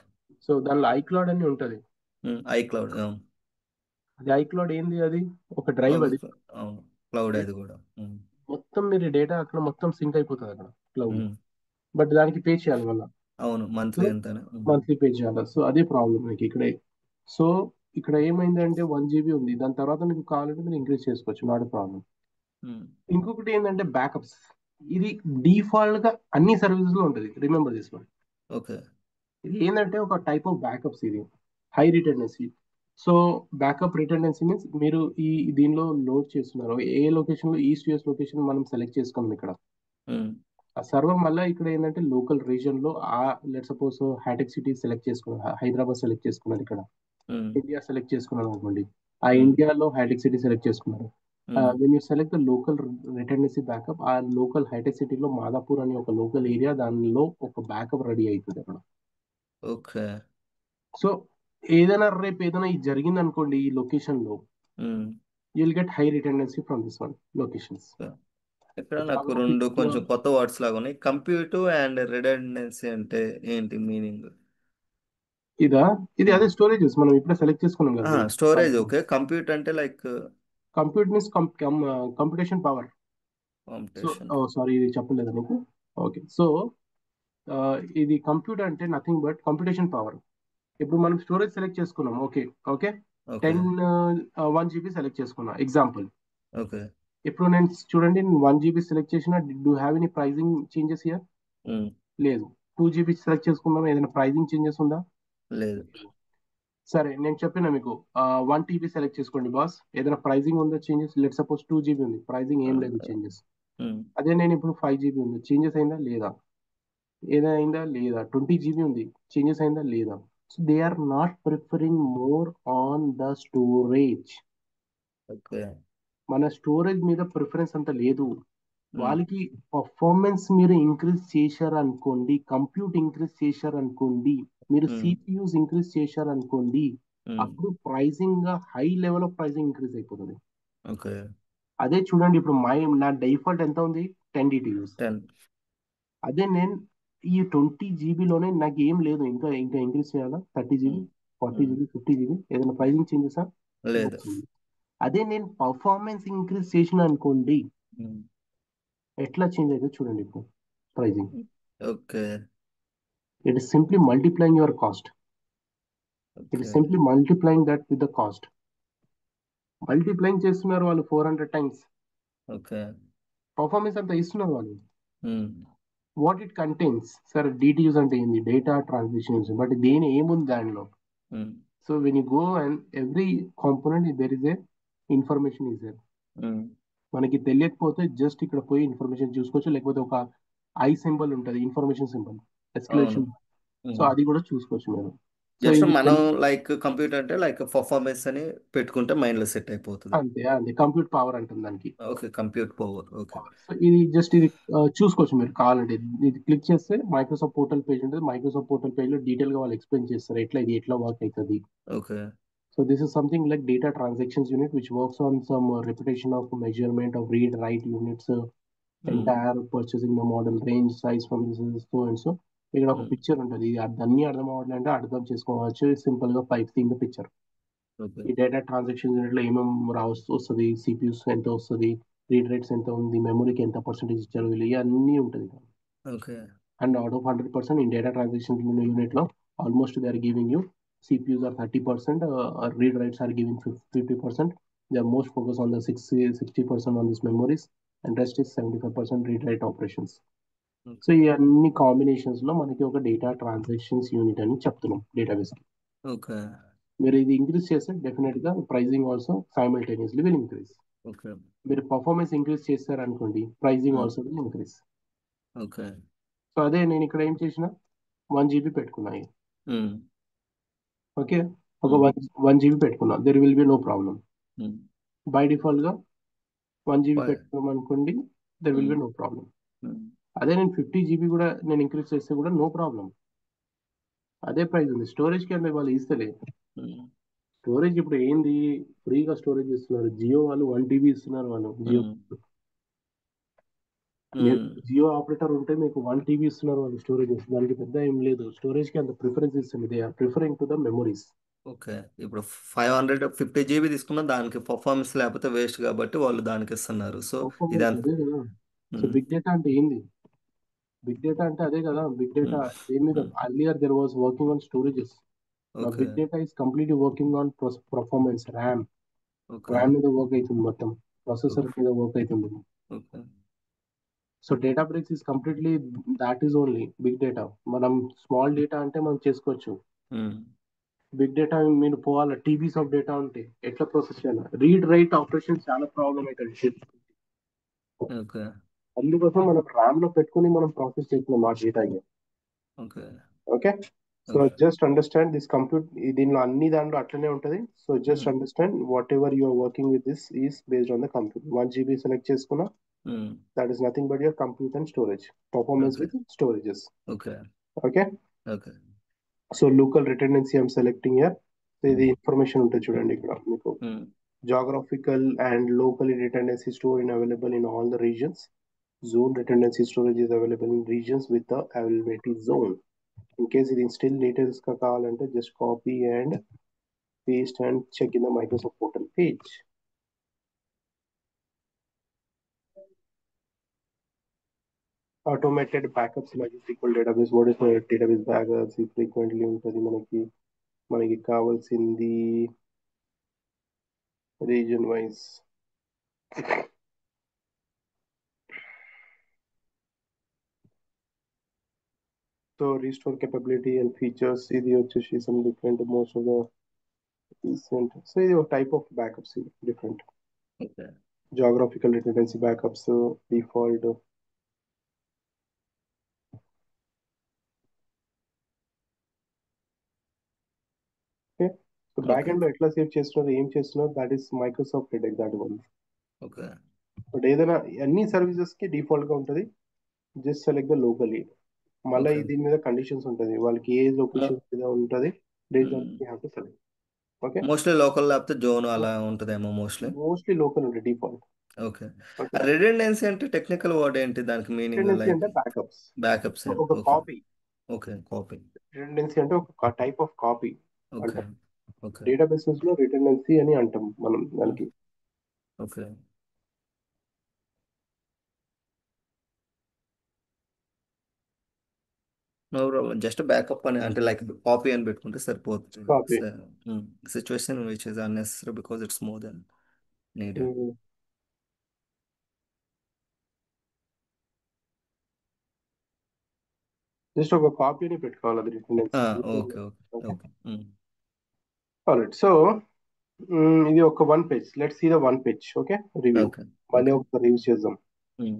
సో దానిలో ఐక్లౌడ్ అని ఉంటుంది. ఐక్లౌడ్, అవును. అది ఐక్లౌడ్ ఏంది? అది ఒక డ్రైవ్. అది పబ్లిక్, అవును. క్లౌడ్ అది కూడా. ఉమ్, మొత్తం మీరు డేటా అక్కడ మొత్తం సింక్ అయిపోతుంది అక్కడ క్లౌడ్. ఉమ్, బట్ దానికి పే చేయాలి మళ్ళీ. అవును, సో మంత్లీ ఎంతనే. మంత్లీ పే చేయాలి. సో అదే ప్రాబ్లం మీకు ఇక్కడే. సో ఇక్కడ ఏమైందంటే 1 GB ఉంది, దాని తర్వాత మీకు కావాలంటే మీరు ఇంక్రీజ్ చేసుకోవచ్చు, నాట్ ప్రాబ్లం. ఇంకొకటి ఏంటంటే బ్యాకప్స్. ఇది డిఫాల్ట్ గా అన్ని సర్వీసెస్ లో ఉంటుంది, రిమెంబర్ దిస్ వన్. ఓకే, ఇది ఏంటంటే ఒక టైప్ ఆఫ్ బ్యాకప్స్, ఇది హై రిటెండెన్సీ. సో బ్యాకప్ రిటెండెన్సీ మీన్స్ మీరు ఈ దీనిలో లోడ్ చేస్తున్నారు ఏ లొకేషన్ లో, ఈస్ట్ యూఎస్ లొకేషన్ మనం సెలెక్ట్ చేసుకున్నాం ఇక్కడ. ఆ సర్వర్ మళ్ళీ ఇక్కడ ఏంటంటే లోకల్ రీజన్ లో ఆ లెట్ సపోజ్ హైటెక్ సిటీ సెలెక్ట్ చేసుకున్నారు, హైదరాబాద్ సెలెక్ట్ చేసుకున్నారు, ఇక్కడ ఇండియా సెలెక్ట్ చేసుకున్నారు అనుకోండి, ఆ ఇండియాలో హైటెక్ సిటీ సెలెక్ట్ చేసుకున్నారు. When you select the local redundancy backup, ఆ లోకల్ హైటెక్ సిటీలో మాదాపూర్ అని ఒక లోకల్ ఏరియా, దానిలో ఒక బ్యాకప్ రెడీ అవుతుంది అక్కడ. ఓకే. సో ఏదైనా రేపు ఏదైనా ఇది జరిగింది అనుకోండి ఈ లొకేషన్ లో, you will get high redundancy from this one locations. ఇక్కడ ఇప్పుడు నాకు ఆ రెండు లొకేషన్ లో కొంచెం కొత్త వర్డ్స్ లాగా ఉన్నాయి. కంప్యూట్ అండ్ రిడెండెన్సీ అంటే ఏంటి మీనింగ్? ఇదా, ఇది అదే స్టోరేజెస్ మనం ఇప్పుడే సెలెక్ట్ చేసుకున్నాం కదా బ్రో. Storage okay. కంప్యూట్ అంటే like compute means computation power. So competition. Sorry ఇది చెప్పలేదు నీకు. ఓకే, సో ఇది కంప్యూటర్ అంటే నథింగ్ బట్ కంప్యూటేషన్ పవర్. ఇప్పుడు మనం స్టోరేజ్ సెలెక్ట్ చేసుకున్నాం, okay. Okay, okay. 1 GB select చేసుకున్నా ఎగ్జాంపుల్. ఓకే. ఇప్పుడు నేను చూడండి 1 జీబీ సెలెక్ట్ చేసిన, do have any pricing changes here? Hmm. లేదు. 2 జీబీ సెలెక్ట్ చేసుకున్నాం, ఏదైనా ప్రైజింగ్ చేంజెస్ ఉందా? లేదు. సరే నేను చెప్పిన మీకు 1 టీబీ సెలెక్ట్ చేసుకోండి బాస్, ఏదైనా ప్రైజింగ్ ఉందా చేంజెస్? లెట్ సపోజ్ 2 జీబీ ఉంది, ప్రైజింగ్ ఏం లేదు చేంజెస్. హ్మ్. అదే నేను ఇప్పుడు 5 జీబీ ఉంది, చేంజెస్ అయిందా లేదా? ఏదైనా అయిందా లేదా? 20 జీబీ ఉంది, చేంజెస్ అయిందా లేదా? So they are not preferring more on the storage. Okay. మన స్టోరేజ్ మీద ప్రిఫరెన్స్ అంత లేదు. హ్మ్. వాళ్ళకి పర్ఫార్మెన్స్ మీరు ఇంక్రీజ్ చేశారు అనుకోండి, కంప్యూట్ ఇంక్రీజ్ చేశారు అనుకోండి, మీరు హ్మ్. సిపియూస్ ఇంక్రీజ్ చేశారు అనుకోండి, హ్మ్. అప్పుడు pricing high level of pricing increase అయిపోతుంది. ఓకే. అదే చూడండి ఇప్పుడు నా డిఫాల్ట్ ఎంత ఉంది? 10 డిటియూస్. 10. అదే నేను ఈ 20 జీబీలోనే నాకు ఏం లేదు, ఇంకా ఇంకా ఇంక్రీజ్ చేయాలా? 30 జీబీ, హ్మ్. 40 హ్మ్. జీబీ, 50 జీబీ, ఏదైనా ప్రైసింగ్ చేంజెసా? లేదు. అదే నేను పర్ఫార్మెన్స్ ఇంక్రీజ్ చేసిన అనుకోండి, హ్మ్. ఎట్లా చేంజ్ అయితే చూడండి ఇప్పుడు pricing. Okay. It is simply multiplying your cost. It is okay. simply multiplying that with the cost. Multiplying చేస్తున్నారు వాళ్ళు 400 టైమ్స్. ఓకే. పర్ఫార్మెన్స్ అంతా ఇస్తున్నారు వాళ్ళు. Hmm. What it contains sir, DTUs అంటే ఏంది? Data transmissions. బట్ దేని ఏముంది దానిలో? Hmm. So when you go and every component there is a information is there. Hmm. మనకి తెలియకపోతే జస్ట్ ఇక్కడ పోయి ఇన్ఫర్మేషన్ చూసుకోవచ్చు, లేకపోతే ఒక ఐ సింబల్ ఉంటుంది, ఇన్ఫర్మేషన్ సింబల్, అవును. ఎస్కలేషన్. సో హ్మ్. అది కూడా చూసుకోవచ్చు మీరు. సో జస్ట్ ఇది మనం లైక్ కంప్యూటర్ అంటే లైక్ పర్ఫార్మెన్స్ అని పెట్టుకుంటే మైండ్‌లో సెట్ అయిపోతది. అంతే అంతే, కంప్యూట్ పవర్ అంటుంది దానికి. Okay. Compute power. Okay. So ఇది జస్ట్ ఇది చూసుకోవచ్చు మీరు కావాలంటే. ఇది క్లిక్ చేస్తే మైక్రోసాఫ్ట్ పోర్టల్ పేజ్ ఉంటుంది. మైక్రోసాఫ్ట్ పోర్టల్ పేజ్ లో డీటెయిల్ గా వాళ్ళు ఎక్స్ప్లెయిన్ చేస్తారు ఎట్లా ఇది ఎట్లా వర్క్ అవుతుంది. Okay. So this is something like data transactions unit which works on some repetition of measurement of read write units, hmm. Entire purchasing the model range size from this so and so. ఇక్కడ ఒక హ్మ్. Picture ఉంటుంది, ఇది అన్ని అర్థం అవ్వాలంటే అర్థం చేసుకోవచ్చు సింపుల్ గా పైప్ థింగ్ పిక్చర్. ఓకే. ఈ డేటా ట్రాన్సాక్షన్ యూనిట్ లో ఏమేమి వస్తుంది, సిపియూస్ ఎంత వస్తుంది, రీడ్ రేట్స్ ఎంత ఉంది, మెమరీకి ఎంత పర్సెంటేజ్ ఇచ్చారు, వీళ్ళు ఇవన్నీ ఉంటుంది. Okay. And out of 100% in data transaction unit law, almost they are giving you CPUs are 30%, read writes are giving 50%. They are most focused on the 60% on these memories, and rest is 75% read write operations. So okay. ఈ అన్ని combinations లో మనకి ఒక data transactions unit అని చెప్తున్నాం database. Okay. మీరు ఇది increase చేస్తే డెఫినెట్ గా pricing also simultaneously will increase. Okay. మీరు పర్ఫార్మెన్స్ ఇంక్రీజ్ చేస్తారనుకోండి, pricing hmm. Also will increase. Okay. So అదే నేను ఇక్కడ ఏం చేసిన, 1 జీబీ పెట్టుకున్నాయి. హ్మ్. ఓకే, ఒక హ్మ్. 1 జీబీ పెట్టుకున్నా, there will be no problem. Hmm. By default గా 1 జీబీ ఫై పెట్టుకున్నాం అనుకోండి, there will hmm. Be no problem. Hmm. అదే నేను 50 జీబీ కూడా నేను ఇంక్రీజ్ చేస్తే కూడా నో ప్రాబ్లం, అదే ప్రైస్ ఉంది. స్టోరేజ్ కి అంటే వాళ్ళు ఇస్తలే. హ్మ్. స్టోరేజ్ ఇప్పుడు ఏంది, ఫ్రీగా స్టోరేజ్ ఇస్తున్నారు. జియో వాళ్ళు 1 టీబీ ఇస్తున్నారు. వాళ్ళు జియో, హ్మ్. మీరు హ్మ్. జియో ఆపరేటర్ ఉంటే మీకు 1 టీబీ ఇస్తున్నారు వాళ్ళు స్టోరేజ్. దానికి పెద్ద ఏం లేదు, స్టోరేజ్ కి అంత ప్రిఫరెన్స్ ఇస్తుంది. They are preferring to the memories. Okay. ఇప్పుడు 550 జీబీ తీసుకున్న దానికి పర్ఫార్మెన్స్ లేకపోతే వేస్ట్ కాబట్టి వాళ్ళు దానికిస్తున్నారు. సో, పర్ఫార్మెన్స్ ఇదంతా అదే కదా. సో హ్మ్. బిగ్ డేటా అంటే ఏంది? బిగ్ డేటా అంటే అదే కదా. బిగ్ డేటా హ్మ్. దేని మీద? Hmm. Earlier there was working on storages. నా okay. Big data is completely working on performance, RAM. Okay. RAM మీద వర్క్ అవుతుంది మొత్తం, ప్రాసెసర్ ఓకే. మీద వర్క్ అవుతుంది. Okay. So data breaks is completely, that's is only big data. మనం small data అంటే మనం చేసుకోవచ్చు. హ్మ్. బిగ్ డేటా మీరు పోవాలి, టీబీస్ ఆఫ్ డేటా ఉంటే ఎట్లా ప్రాసెస్ చేయాలి? రీడ్ రైట్ ఆపరేషన్ చాలా ప్రాబ్లం అవుతుంది. ఓకే. అందుకోసం మనం ర్యామ్ లో పెట్టుకుని మనం ప్రాసెస్ చేస్తున్నాం ఆ data. Okay. Okay, so okay. Just understand this compute. దీనిలో అన్ని దాంట్లో అట్లనే ఉంటుంది. So just hmm. Understand whatever you're working with this is based on the compute. 1 GB select చేసుకున్నా, hmm. That is nothing but your compute and storage performance okay. With storages. Okay. Okay, okay. So local redundancy I'm selecting here. ఇది hmm. Information ఉంటుంది చూడండి ఇక్కడ మీకు. హ్మ్. Geographical and locally dependency store in available in all the regions. Zone dependency storage is available in regions with the availability zone. In case it is still details ka kavalante, just copy and paste and check in the Microsoft portal page. Automated backups like SQL database. What is my database backups? Frequently ఉంటుంది మనకి. మనకి కావాల్సింది region wise. So restore capability and features ఇది వచ్చేసి some different most of the recent. So ఇది ఒక type of backups different. Okay. Geographical redundancy backups, default. Okay. So Okay. backend లో ఎట్లా సేవ్ చేస్తున్నారు ఏం చేస్తున్నారు that is Microsoft headache that one. Okay. But ఏదైనా అన్ని సర్వీసెస్ కి డిఫాల్ట్ గా ఉంటుంది జస్ట్ సెలెక్ట్ ద లోకలీ మళ్ళీ Okay. దీని మీద కండిషన్స్ ఉంటుంది వాళ్ళకి ఏ లొకేషన్ మీద ఉంటుంది based on you have to select okay mostly local లేకపోతే జోన్ అలా ఉంటుందేమో మోస్ట్లీ. మోస్ట్లీ లోకల్ ఉంటుంది డిఫాల్ట్ ఓకే. ఓకే రిడెండెన్సీ అంటే టెక్నికల్ వర్డ్ ఏంటి దానికి మీనింగ్? రిడెండెన్సీ లైక్ అంటే బ్యాకప్స్ బ్యాకప్స్. ఒక okay. Copy okay. Copy. Redundancy అంటే ఒక టైప్ ఆఫ్ కాపీ ఓకే. అంటాం ఓకే. డేటాబేసెస్ లో రిడెండెన్సీ అని అంటాం మనం దానికి okay. No problem. Just backup అని అంటే లైక్ కాపీ అని పెట్టుకుంటే సరిపోతుంది. Copy situation which is unnecessary because it's more than needed. Just ఒక కాపీని పెట్టుకోవాలి అది redundancy okay. Okay. Okay. Alright so ఇది ఒక one page let's see the one page okay review okay. మళ్ళీ ఓకే. ఒక రివ్యూ చేద్దాం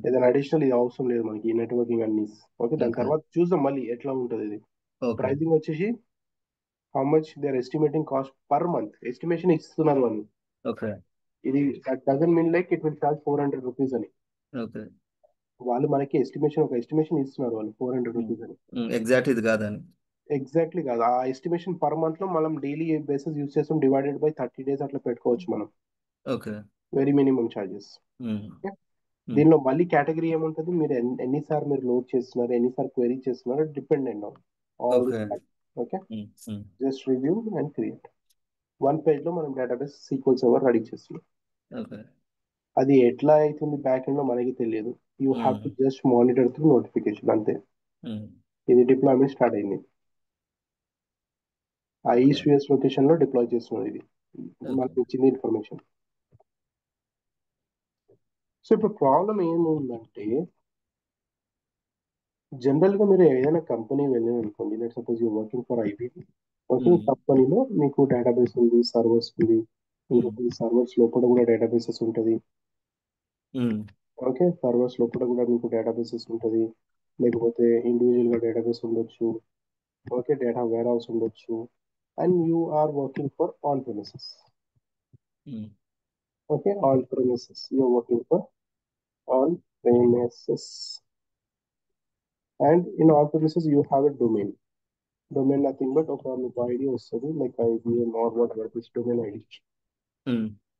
ఏదైనా అడిషనల్ ఇది అవసరం లేదు మనకి నెట్వర్కింగ్ అన్ని ఓకే దాని ఓకే. తర్వాత చూద్దాం మళ్ళీ ఎట్లా ఉంటుంది ఇది ఓకే. ప్రైసింగ్ వచ్చేసి how much they are estimating cost per month estimation ఇస్తున్నారు వాళ్ళు ఓకే. ఇది doesn't mean like it will charge ₹400 అని ఓకే. వాళ్ళు మనకి ఎస్టిమేషన్ ఇస్తున్నారు వాళ్ళు ₹400 అని ఎగ్జాక్ట్ ఇది కాదని. ఎగ్జాక్ట్లీ కాదు ఆ ఎస్టిమేషన్ పర్ మంత్ లో మనం డైలీ బేసిస్ యూస్ చేస్తాం డివైడెడ్ బై 30 days అట్లా పెట్టుకోవచ్చు మనం ఓకే. వెరీ మినిమం ఛార్జెస్ దీనిలో మళ్ళీ కేటగిరీ ఏముంటుంది మీరు ఎన్నిసార్లు మీరు లోడ్ చేస్తున్నారు ఎన్నిసార్లు క్వెరీ చేస్తున్నారు dependent on all this okay. Okay just review and create one page లో మనం డేటాబేస్ సీక్వెల్ సర్వర్ రెడీ చేస్తున్నాం ఓకే. అది ఎట్లా అవుతుంది బ్యాక్ ఎండ్ లో మనకి తెలియదు you have to just monitor through notification అంతే ఇది డిప్లాయ్మెంట్ స్టార్ట్ అయింది ఆ ఈస్ట్ యూఎస్ లొకేషన్ లో డిప్లాయ్ చేస్తున్నాం ఇది మనకి ఇచ్చింది ఇన్ఫర్మేషన్ సో ఇప్పుడు ప్రాబ్లం ఏముందంటే జనరల్ గా మీరు ఏదైనా కంపెనీ వెళ్ళారు అనుకోండి let suppose you working for IBM working కంపెనీలో మీకు డేటాబేస్ ఉంది సర్వర్స్ ఉంది ఇంకొకటి సర్వర్స్ లోపల కూడా డేటాబేసెస్ ఉంటుంది ఓకే సర్వర్స్ లోపల కూడా మీకు డేటాబేసెస్ ఉంటుంది లేకపోతే ఇండివిజువల్ గా డేటాబేస్ ఉండొచ్చు ఓకే డేటా వేర్ హౌస్ ఉండొచ్చు and you are working for on premises okay on premises you are working for on premises and in all premises you have a domain nothing but ఒక మీకు ID వస్తుంది like IBM or whatever this domain ID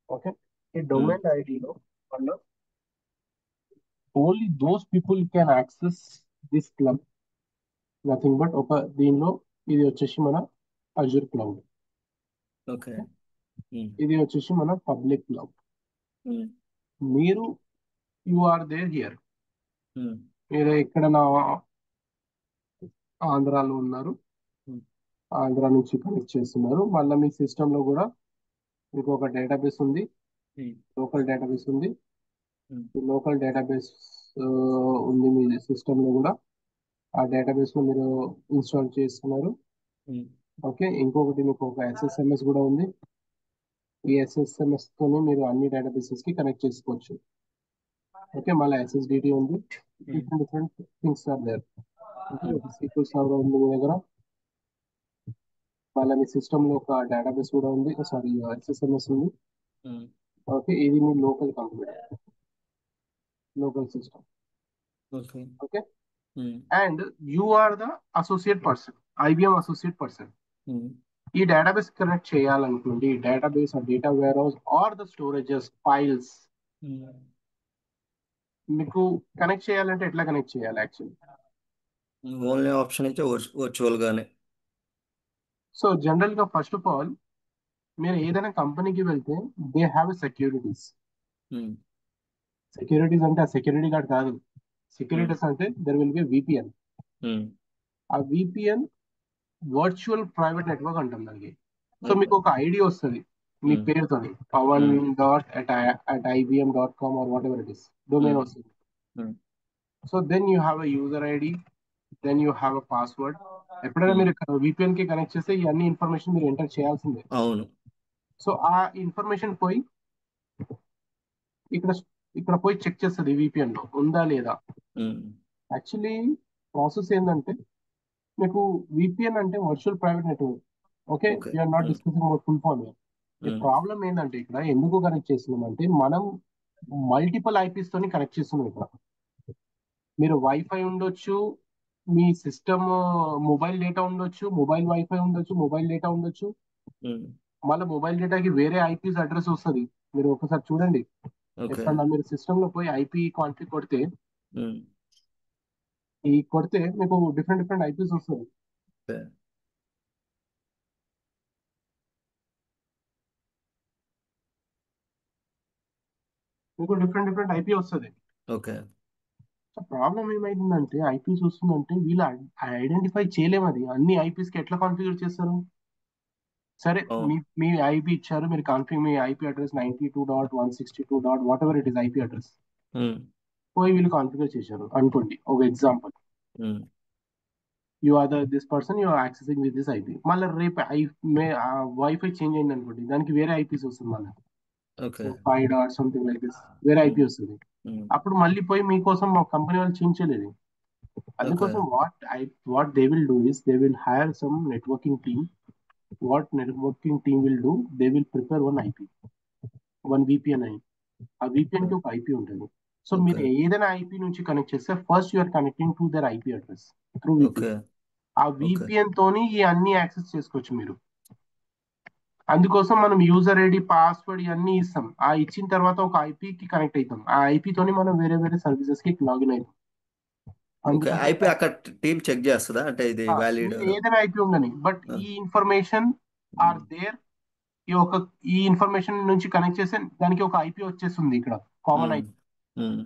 okay ఈ domain ఐడిలో వల్ల only those people can access this club nothing but ఒక దీనిలో ఇది వచ్చేసి మన అజూర్ క్లౌడ్ ఓకే. ఇది వచ్చేసి మన పబ్లిక్ క్లౌడ్ మీరు యు ఆర్ దేర్ హియర్ మీరు ఎక్కడ నా ఆంధ్రాలో ఉన్నారు ఆంధ్ర నుంచి కనెక్ట్ చేస్తున్నారు మళ్ళీ మీ సిస్టమ్ లో కూడా మీకు ఒక డేటాబేస్ ఉంది లోకల్ డేటాబేస్ ఉంది లోకల్ డేటాబేస్ ఉంది మీ సిస్టమ్ లో కూడా ఆ డేటాబేస్ లో మీరు ఇన్స్టాల్ చేస్తున్నారు ఓకే ఇంకొకటి మీకు ఒక ఎస్ఎస్ఎంఎస్ కూడా ఉంది ఈ ఎస్ఎస్ఎంఎస్ తోనే మీరు అన్ని డేటాబేసెస్ కి కనెక్ట్ చేసుకోవచ్చు ఓకే మళ్ళీ ఎస్ఎస్డిటి ఉంది different different things are there okay ఒక సీక్వెల్ సర్వర్ ఉంది మీ దగ్గర మళ్ళీ మీ సిస్టమ్ లో ఒక డేటాబేస్ కూడా ఉంది సారీ ఎస్ఎస్ఎంఎస్ ఉంది ఓకే ఇది మీ local computer local system okay and you are the associate person IBM associate person ఈ డేటాబేస్ కనెక్ట్ చేయాలనుకోండి database or data warehouse or the storages files మీకు కనెక్ట్ చేయాలంటే ఎట్లా కనెక్ట్ చేయాలి యాక్చువల్లీ ఓన్లీ ఆప్షన్ అయితే virtual గానే so general గా first of all మీరు ఏదైనా కంపెనీకి వెళ్తే దే హ్యావ్ సెక్యూరిటీస్ సెక్యూరిటీస్ అంటే ఆ సెక్యూరిటీ గార్డ్ కాదు సెక్యూరిటీస్ అంటే దెర్ విల్ బి విపిఎన్ ఆ విపిఎన్ వర్చువల్ ప్రైవేట్ నెట్వర్క్ అంటాం దానికి సో మీకు ఒక ఐడి వస్తుంది మీ ఉమ్, పేరుతోని Pavan um, dot at IBM.com or whatever it is domain um, వస్తుంది. Um, so then you have a user ID, then you have a password. ఎప్పుడైనా ఉమ్, మీరు VPN కి కనెక్ట్ చేస్తే ఈ అన్ని ఇన్ఫర్మేషన్ మీరు ఎంటర్ చేయాల్సిందే. అవును. సో ఆ ఇన్ఫర్మేషన్ పోయి ఇక్కడ ఇక్కడ పోయి చెక్ చేస్తుంది VPN లో ఉందా లేదా. ఉమ్, యాక్చువల్లీ ప్రాసెస్ ఏంటంటే, మీకు VPN అంటే virtual private network. Okay, okay. We're not um, discussing about full form. ఈ ఉమ్, ప్రాబ్లం ఏంటంటే ఇక్కడ ఎందుకు కనెక్ట్ చేస్తున్నాం అంటే, మనం మల్టిపుల్ ఐపీస్ తోని కనెక్ట్ చేస్తున్నాం ఇక్కడ. మీరు వైఫై ఉండొచ్చు, మీ సిస్టమ్ మొబైల్ డేటా ఉండొచ్చు, మొబైల్ వైఫై ఉండొచ్చు, మొబైల్ డేటా ఉండొచ్చు. ఉమ్, మళ్ళీ మొబైల్ డేటాకి వేరే ఐపీస్ అడ్రస్ వస్తుంది. మీరు ఒకసారి చూడండి, ఓకే. ఎప్పుడన్నా మీరు సిస్టమ్ లో పోయి ఐపీ కాన్ఫిగ్ కొడితే ఉమ్, మీకు డిఫరెంట్ డిఫరెంట్ ఐపీస్ వస్తుంది. ఓకే. మీకు డిఫరెంట్ డిఫరెంట్ ఐపీ వస్తుంది. ఓకే. సో ప్రాబ్లం ఏమైందంటే, ఐపీస్ వస్తుందంటే వీళ్ళు ఐడెంటిఫై చేయలేము. అది అన్ని ఐపీస్ కి ఎట్లా కాన్ఫిగర్ చేస్తారు. సరే, అవును. మీ ఐపీ ఇచ్చారు, మీరు కాన్ఫిగ్ మీ IP address 92.162. Whatever it is IP address um, పోయి వీళ్ళు కాన్ఫిగర్ చేశారు అనుకోండి. ఒక example, um, you are this person you are accessing with this IP. మళ్ళీ రేపు వైఫై చేంజ్ అయింది అనుకోండి, దానికి వేరే ఐపీస్ వస్తుంది మళ్ళీ. ఓకే. సో 5 లైక్ దిస్ వేరే ఉమ్, ఐపీ వస్తుంది. ఉమ్, అప్పుడు మళ్ళీ పోయి మీకోసం మా కంపెనీ వాళ్ళు చేంజ్ చేయలేదు. ఓకే. అందుకోసం what they will do is they will hire some networking team. What networking team will do, they will prepare one IP, one VPN అయి. ఆ VPN కి ఒక ఐపీ ఉంటుంది. సో మీరు ఓకే. ఏదైనా ఐపీ నుంచి కనెక్ట్ చేస్తే first you're connecting to their IP address through VPN. Okay. ఆ ఓకే. VPN తోని ఈ అన్ని యాక్సెస్ చేసుకోవచ్చు మీరు. అందుకోసం మనం యూజర్ ఐడి, పాస్వర్డ్ ఇవన్నీ ఇస్తాం. ఆ ఇచ్చిన తర్వాత ఒక ఐపీకి కనెక్ట్ అవుతాం. ఆ ఐపీ తోని మనం వేరే వేరే సర్వీసెస్ కి లాగిన్ అవుతాం. ఓకే. అందుకోసం ఐపీ అక్కడ టీమ్ చెక్ చేస్తుందా అంటే ఇది వ్యాలిడ్? మీరు ఏదైనా ఐపీ ఉండని, బట్ ఈ ఇన్ఫర్మేషన్ ఆర్ దేర్. ఈ ఒక ఈ ఇన్ఫర్మేషన్ నుంచి కనెక్ట్ చేస్తే దానికి ఒక ఐపీ వచ్చేస్తుంది ఇక్కడ, common IP.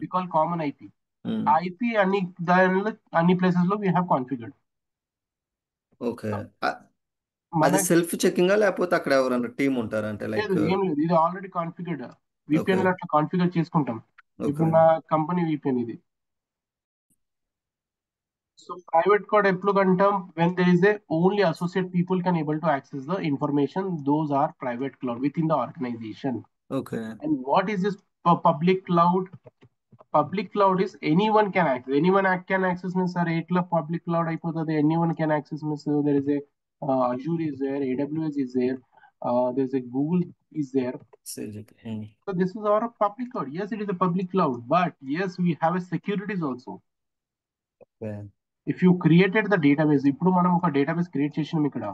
We call common IP. ఆ ఐపీ దానిలో అన్ని ప్లేసెస్ లో వీ హ్యావ్ కాన్ఫిగర్డ్. ఓకే. అది మనకి సెల్ఫ్ చెకింగా లేకపోతే అక్కడ ఎవరన్నా టీం ఉంటారా అంటే లేదు, లైక్? ఏం లేదు, ఇది ఆల్రెడీ కాన్ఫిగర్డ్. ఓకే. VPN లో అట్లా కాన్ఫిగర్ చేసుకుంటాం. ఇప్పుడు ఓకే. నా కంపెనీ VPN ఇది. సో ప్రైవేట్ కోడ్ ఎప్పుడు కంటాం, when there is a only associate people can able to access the information, those are private cloud within the organization. Okay. And what is this public cloud? Public cloud is anyone can access. Anyone can access means, sir, ఎట్లా public cloud అయిపోతుంది? Anyone can access means there is a Azure is there, AWS is there, there is a Google is there. సిజికి. So this is our public cloud. Yes, it is a public cloud, but yes, we have a securities also. Okay. If you created the database, ఇప్పుడు మనం ఒక database create చేసినాం ఇక్కడ,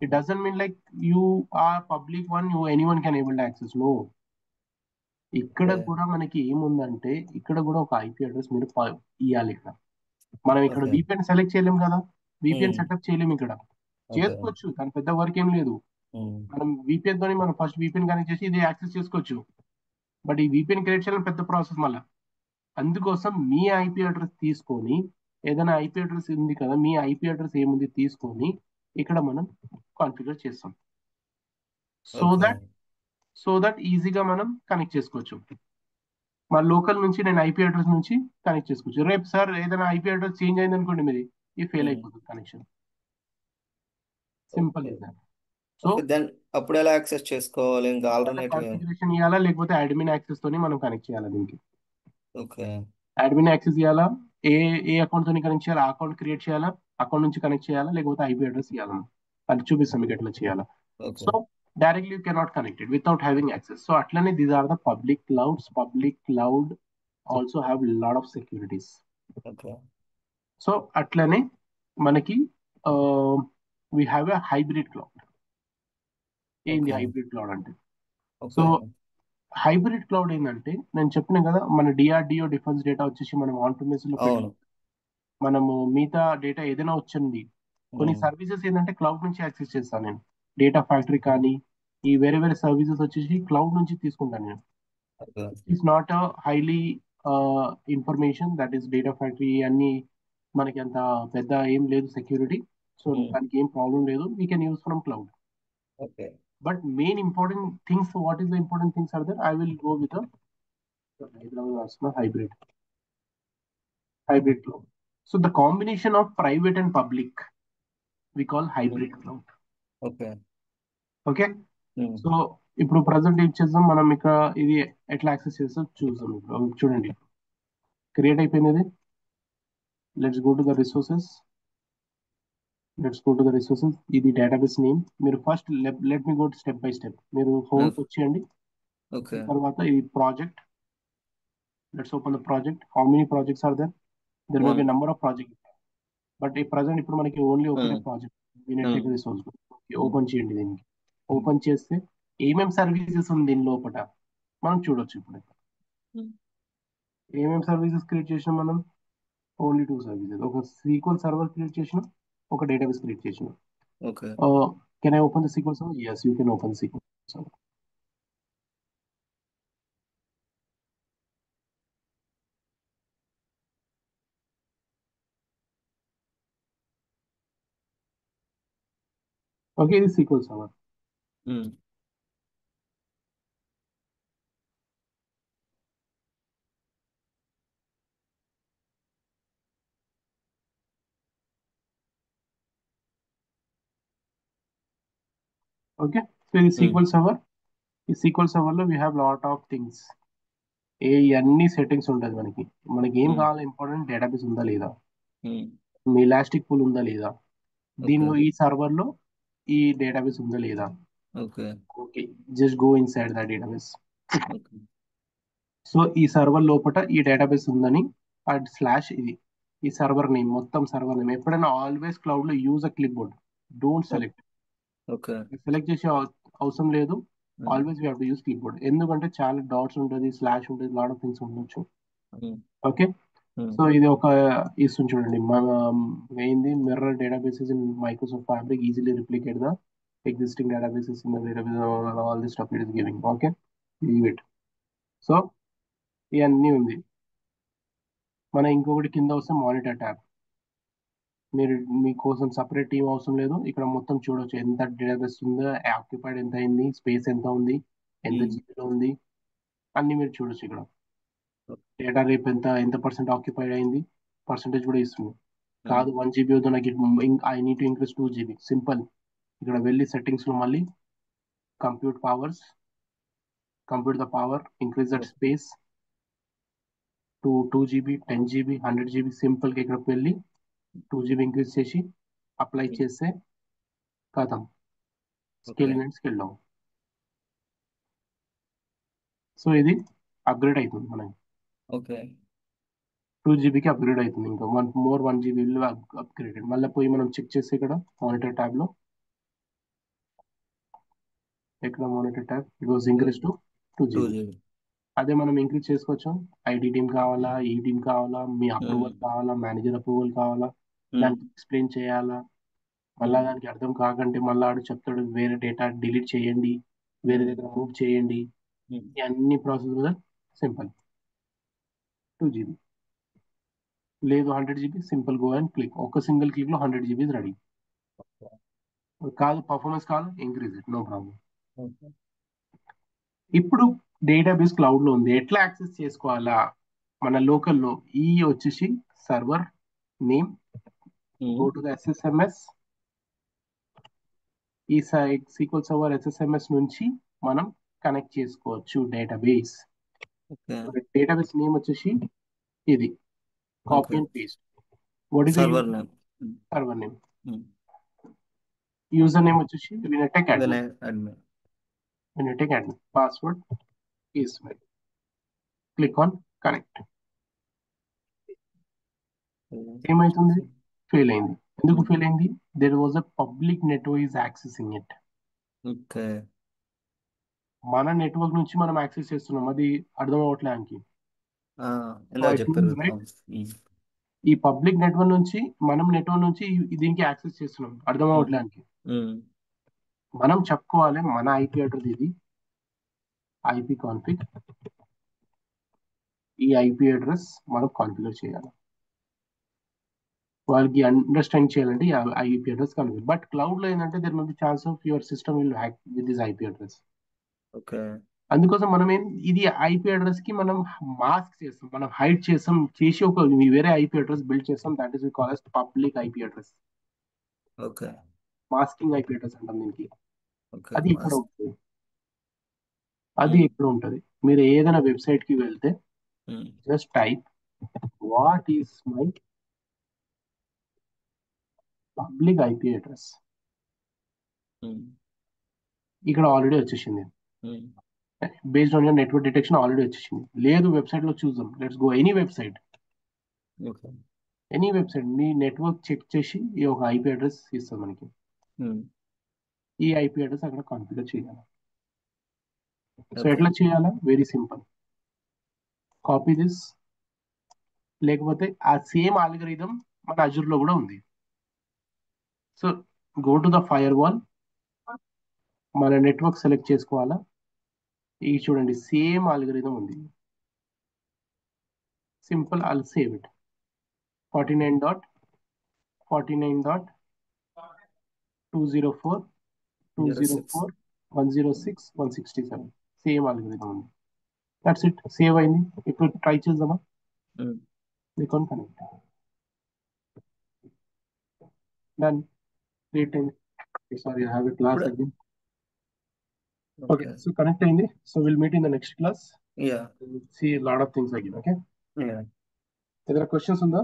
it doesn't mean like you are public one, you anyone can able to access. No. ఇక్కడ okay. కూడా మనకి ఏముందంటే, ఇక్కడ కూడా ఒక ఐపీ అడ్రస్ మీరు ఇవ్వాలి ఇక్కడ. మనం ఇక్కడ ఓకే. VPN సెలెక్ట్ చేయలేం కదా, VPN సెటప్ చేయలేం ఇక్కడ. ఓకే. చేసుకోవచ్చు, దాని పెద్ద వర్క్ ఏం లేదు. మనం VPN తోని మనం ఫస్ట్ VPN కనెక్ట్ చేసి ఇది యాక్సెస్ చేసుకోవచ్చు. బట్ ఈ VPN క్రియేట్ చేయడం పెద్ద ప్రాసెస్ మళ్ళీ. అందుకోసం మీ ఐపీ అడ్రస్ తీసుకొని, ఏదైనా ఐపీ అడ్రస్ ఉంది కదా, మీ ఐపీ అడ్రస్ ఏముంది తీసుకొని ఇక్కడ మనం కాన్ఫిగర్ చేస్తాం. So okay. దట్ ఈజీగా మనం కనెక్ట్ చేసుకోవచ్చు. మా లోకల్ నుంచి నేను ఐపీ అడ్రస్ నుంచి కనెక్ట్ చేసుకోవచ్చు. రేపు సార్ ఏదైనా ఐపీ అడ్రస్ చేంజ్ అయింది అనుకోండి, మీది ఈ ఫెయిల్ అయిపోతుంది connection. Simple okay. Is that. So okay. Then అప్పుడు ఎలా యాక్సెస్ చేసుకోవాలి ఇంకా ఆల్టర్నేటివ్? కాన్ఫిగరేషన్ ఇవ్వాలా, లేకపోతే అడ్మిన్ యాక్సెస్ తోని మనం కనెక్ట్ చేయాలా? దీనికి ఓకే. అడ్మిన్ యాక్సెస్ ఇవ్వాలా, ఏ ఏ అకౌంట్ తోని కనెక్ట్ చేయాలా, అకౌంట్ క్రియేట్ చేయాలా, అకౌంట్ నుంచి కనెక్ట్ చేయాలా, లేకపోతే ఐపీ అడ్రస్ ఇవ్వాలా, అది చూపిస్తాం మీకు ఎట్లా చేయాలా. Okay. So directly you cannot connected without having access. So అట్లనే these are the public clouds. Public cloud also have lot of securities. Okay. So అట్లనే మనకి we have a hybrid cloud. ఏంది ఓకే. హైబ్రిడ్ క్లౌడ్ అంటే? So okay. Hybrid cloud ఏంటంటే, నేను చెప్పిన కదా, మన DRDO డిఫెన్స్ డేటా వచ్చేసి మనం ఆన్ ప్రిమిస్ లో పెట్టి, అవును. మనము మిగతా డేటా ఏదైనా వచ్చింది, కొన్ని సర్వీసెస్ ఏంటంటే క్లౌడ్ నుంచి యాక్సెస్ చేస్తాను నేను. డేటా ఫ్యాక్టరీ కానీ ఈ వేరే వేరే సర్వీసెస్ వచ్చేసి క్లౌడ్ నుంచి తీసుకుంటాను నేను. Okay. It's not a highly information, that is data factory అన్ని మనకి అంత పెద్ద ఏం లేదు సెక్యూరిటీ. సో దానికి ఏం ప్రాబ్లం లేదు, we can use from cloud. Okay. But main important things, what is the important things are there? I will go with a hybrid cloud. So the combination of private and public we call hybrid cloud. Okay. Okay, so ఇప్పుడు present ఏం చేద్దాం మనం ఇక్కడ ఇది ఎట్లా access చేస్తాం చూద్దాం. ఇప్పుడు చూడండి క్రియేట్ అయిపోయింది ఇది. Let's go to the resources. ఇది డేటాబేస్ నేమ్. మీరు first let me go step by step. మీరు హోమ్ వచ్చేయండి. ఓకే. తర్వాత ఇది project. Let's open the project. How many projects are there? There may be number of project, but ఈ present ఇప్పుడు మనకి only ఒకటే ప్రాజెక్ట్ వినెటెక్ రిసోర్స్. ఓపెన్ చేయండి. దీనికి ఓపెన్ చేస్తే ఏమేం సర్వీసెస్ ఉంది దీని లోపల మనం చూడొచ్చు. ఇప్పుడు ఏమేం సర్వీసెస్ క్రియేట్ చేసినాం మనం? Only 2 services. ఒక SQL సర్వర్ క్రియేట్ చేసినాం, ఒక డేటాబేస్ క్రియేట్ చేసినాం. Okay. Can I open the SQL server? yes, you can open the SQL server. Okay, ఇది SQL సర్వర్. ఓకే, సో ఇది SQL సర్వర్. ఈ SQL సర్వర్ లో we have lot of things. అన్ని settings ఉంటుంది మనకి ఏం కావాలి? ఇంపార్టెంట్ డేటాబేస్ ఉందా లేదా, మీ ఎలాస్టిక్ పూల్ ఉందా లేదా, దీనిలో ఈ సర్వర్ లో ఈ డేటాబేస్ ఉందా లేదా. Okay. Okay, just go inside the database. So ఈ సర్వర్ లోపల ఈ డేటాబేస్ ఉందని స్లాష్ ఇది ఈ సర్వర్ నేమ్, మొత్తం సర్వర్ నేమ్. ఎప్పుడైనా ఆల్వేస్ క్లౌడ్ లో use a clip board. Don't select. Okay. Select చేసే అవసరం లేదు. Always we have to use clip board. ఎందుకంటే చాలా డాట్స్ ఉంటుంది, స్లాష్ ఉంటుంది, లాట్ ఆఫ్ థింగ్స్ ఉండొచ్చు. ఓకే, సో ఇది ఒక ఇస్తుంది చూడండి. మన ఏంది mirror databases in Microsoft fabric easily replicate the existing databases in the database, all this stuff it is giving. Okay, leave it. So ఇవన్నీ ఉంది. మన ఇంకొకటి కింద వస్తే మానిటర్ ట్యాబ్. మీరు మీకోసం సపరేట్ టీం అవసరం లేదు. ఇక్కడ మొత్తం చూడొచ్చు ఎంత డేటాబేస్ ఉందో, ఆక్యుపైడ్ ఎంత అయింది, స్పేస్ ఎంత ఉంది, ఎంత జీబీలో ఉంది, అన్ని మీరు చూడొచ్చు. ఇక్కడ డేటా రేపు ఎంత పర్సెంట్ ఆక్యుపైడ్ అయింది, పర్సెంటేజ్ కూడా ఇస్తుంది. కాదు 1 GB వద్దు నాకు, I need to increase 2 GB. Simple, ఇక్కడ వెళ్ళి సెట్టింగ్స్ లో మళ్ళీ compute the power, increase that space to 2 GB, 10 GB, 100 GB. Simple గా ఇక్కడికి వెళ్ళి 2 GB ఇంక్రీజ్ చేసి అప్లై చేస్తే కథం స్కేల్ డౌన్. సో ఇది అప్గ్రేడ్ అవుతుంది మనకి. ఓకే. 2 GBకి అప్గ్రేడ్ అవుతుంది. ఇంకా 1 GB అప్గ్రేడెడ్. మళ్ళీ పోయి మనం చెక్ చేస్తే ఇక్కడ మానిటర్ ట్యాబ్ లో, ఇక్కడ monitor tab it was increase to 2 GB. అదే మనం ఇంక్రీజ్ చేసుకోవచ్చు. ఐడి టీమ్ కావాలా, ఈ టీమ్ కావాలా, మీ అప్రూవల్ కావాలా, మేనేజర్ అప్రూవల్ కావాలా, దానికి ఎక్స్ప్లెయిన్ చేయాలా. మళ్ళా దానికి అర్థం కాకంటే మళ్ళీ ఆడు చెప్తాడు వేరే డేటా డిలీట్ చేయండి, వేరే దగ్గర మూవ్ చేయండి. అన్ని ప్రాసెస్ మీద సింపుల్. 2 GB లేదు 100 GB, simple go and click. ఒక సింగిల్ క్లిక్ లో 100 GB రెడీ. కాదు పర్ఫార్మెన్స్ కాదు, ఇంక్రీజ్ ఇట్, నో ప్రాబ్లం. ఇప్పుడు డేటాబేస్ క్లౌడ్ లో ఉంది, ఎట్లా యాక్సెస్ చేసుకోవాలా? మన లోకల్లో ఈ వచ్చేసి server name, go to the SSMS. ఈ సైట్ SQL సర్వర్ SSMS నుంచి మనం కనెక్ట్ చేసుకోవచ్చు డేటాబేస్. డేటాబేస్ నేమ్ వచ్చేసి ఇది, copy and paste. What is server name? Server name. User name వచ్చేసి వినటెక్ admin. Password is click on connect. ఏమైతుంది? Fail అయింది. ఎందుకు ఫెయిల్ అయింది? There was a public network is accessing it. Okay. మన network నుంచి మనం యాక్సెస్ చేస్తున్నాం, అది అర్థం అవ్వట్లేదు. ఈ పబ్లిక్ నెట్వర్క్ నుంచి మనం నెట్వర్క్ నుంచి దీనికి యాక్సెస్ చేస్తున్నాం, అర్థం అవ్వట్లేదు. మనం చెప్పుకోవాలి మన ఐపీ అడ్రస్ ఇది, ఐపీ కాన్ఫిగ్. ఈ ఐపీ అడ్రస్ మనం కాన్ఫిగర్ చేయాలి. వాళ్ళకి అండర్స్టాండ్ చేయాలంటే ఐపీ అడ్రస్ కనుక. బట్ క్లౌడ్ లో ఏంటంటే there may be chance of your system will hack with this IP address. Okay. అందుకోసం మనం ఇది ఐపీ అడ్రస్ కి మనం మాస్క్ చేస్తాం, మనం హైడ్ చేస్తాం, చేసి ఒక వేరే ఐపీ అడ్రస్ బిల్డ్ చేస్తాం. That is call as public IP address. Okay. Masking IP address అంటాం దీనికి. ఓకే. అది ఇక్కడ ఉంటుంది, అది ఇక్కడ ఉంటుంది. మీరు ఏదైనా వెబ్సైట్ కి వెళ్తే just type what is my public IP address, ఇక్కడ ఆల్రెడీ వచ్చేసింది. Based on your network detection already వచ్చేసింది. లేదు వెబ్సైట్ లో చూద్దాం, let's go any website. Any website మీ నెట్వర్క్ చెక్ చేసి ఈ ఒక ఐపీ అడ్రస్ ఇస్తుంది మనకి. ఈ ఐపీ అడ్రస్ అక్కడ కాన్ఫిగర్ చేయాలి. సో ఎట్లా చేయాలా? Very simple. కాపీ దిస్, లేకపోతే ఆ సేమ్ ఆల్గరిథం మన అజూర్ లో కూడా ఉంది. So go to the firewall, మన నెట్వర్క్ సెలెక్ట్ చేసుకోవాలా. ఈ చూడండి సేమ్ ఆల్గరిథం ఉంది. Simple, I'll save it. 49.204.204.106.167 same algorithm ఉంది. దట్స్ ఇట్, సేవ్ అయింది. ఇప్పుడు ట్రై చేద్దామా? Click on connect. Done. Create అయింది. Sorry, I have a class again. Okay, so connect అయింది. So we'll meet in the next class. Yeah. We'll see a lot of things again. Okay. Yeah. ఏదైనా questions ఉందా?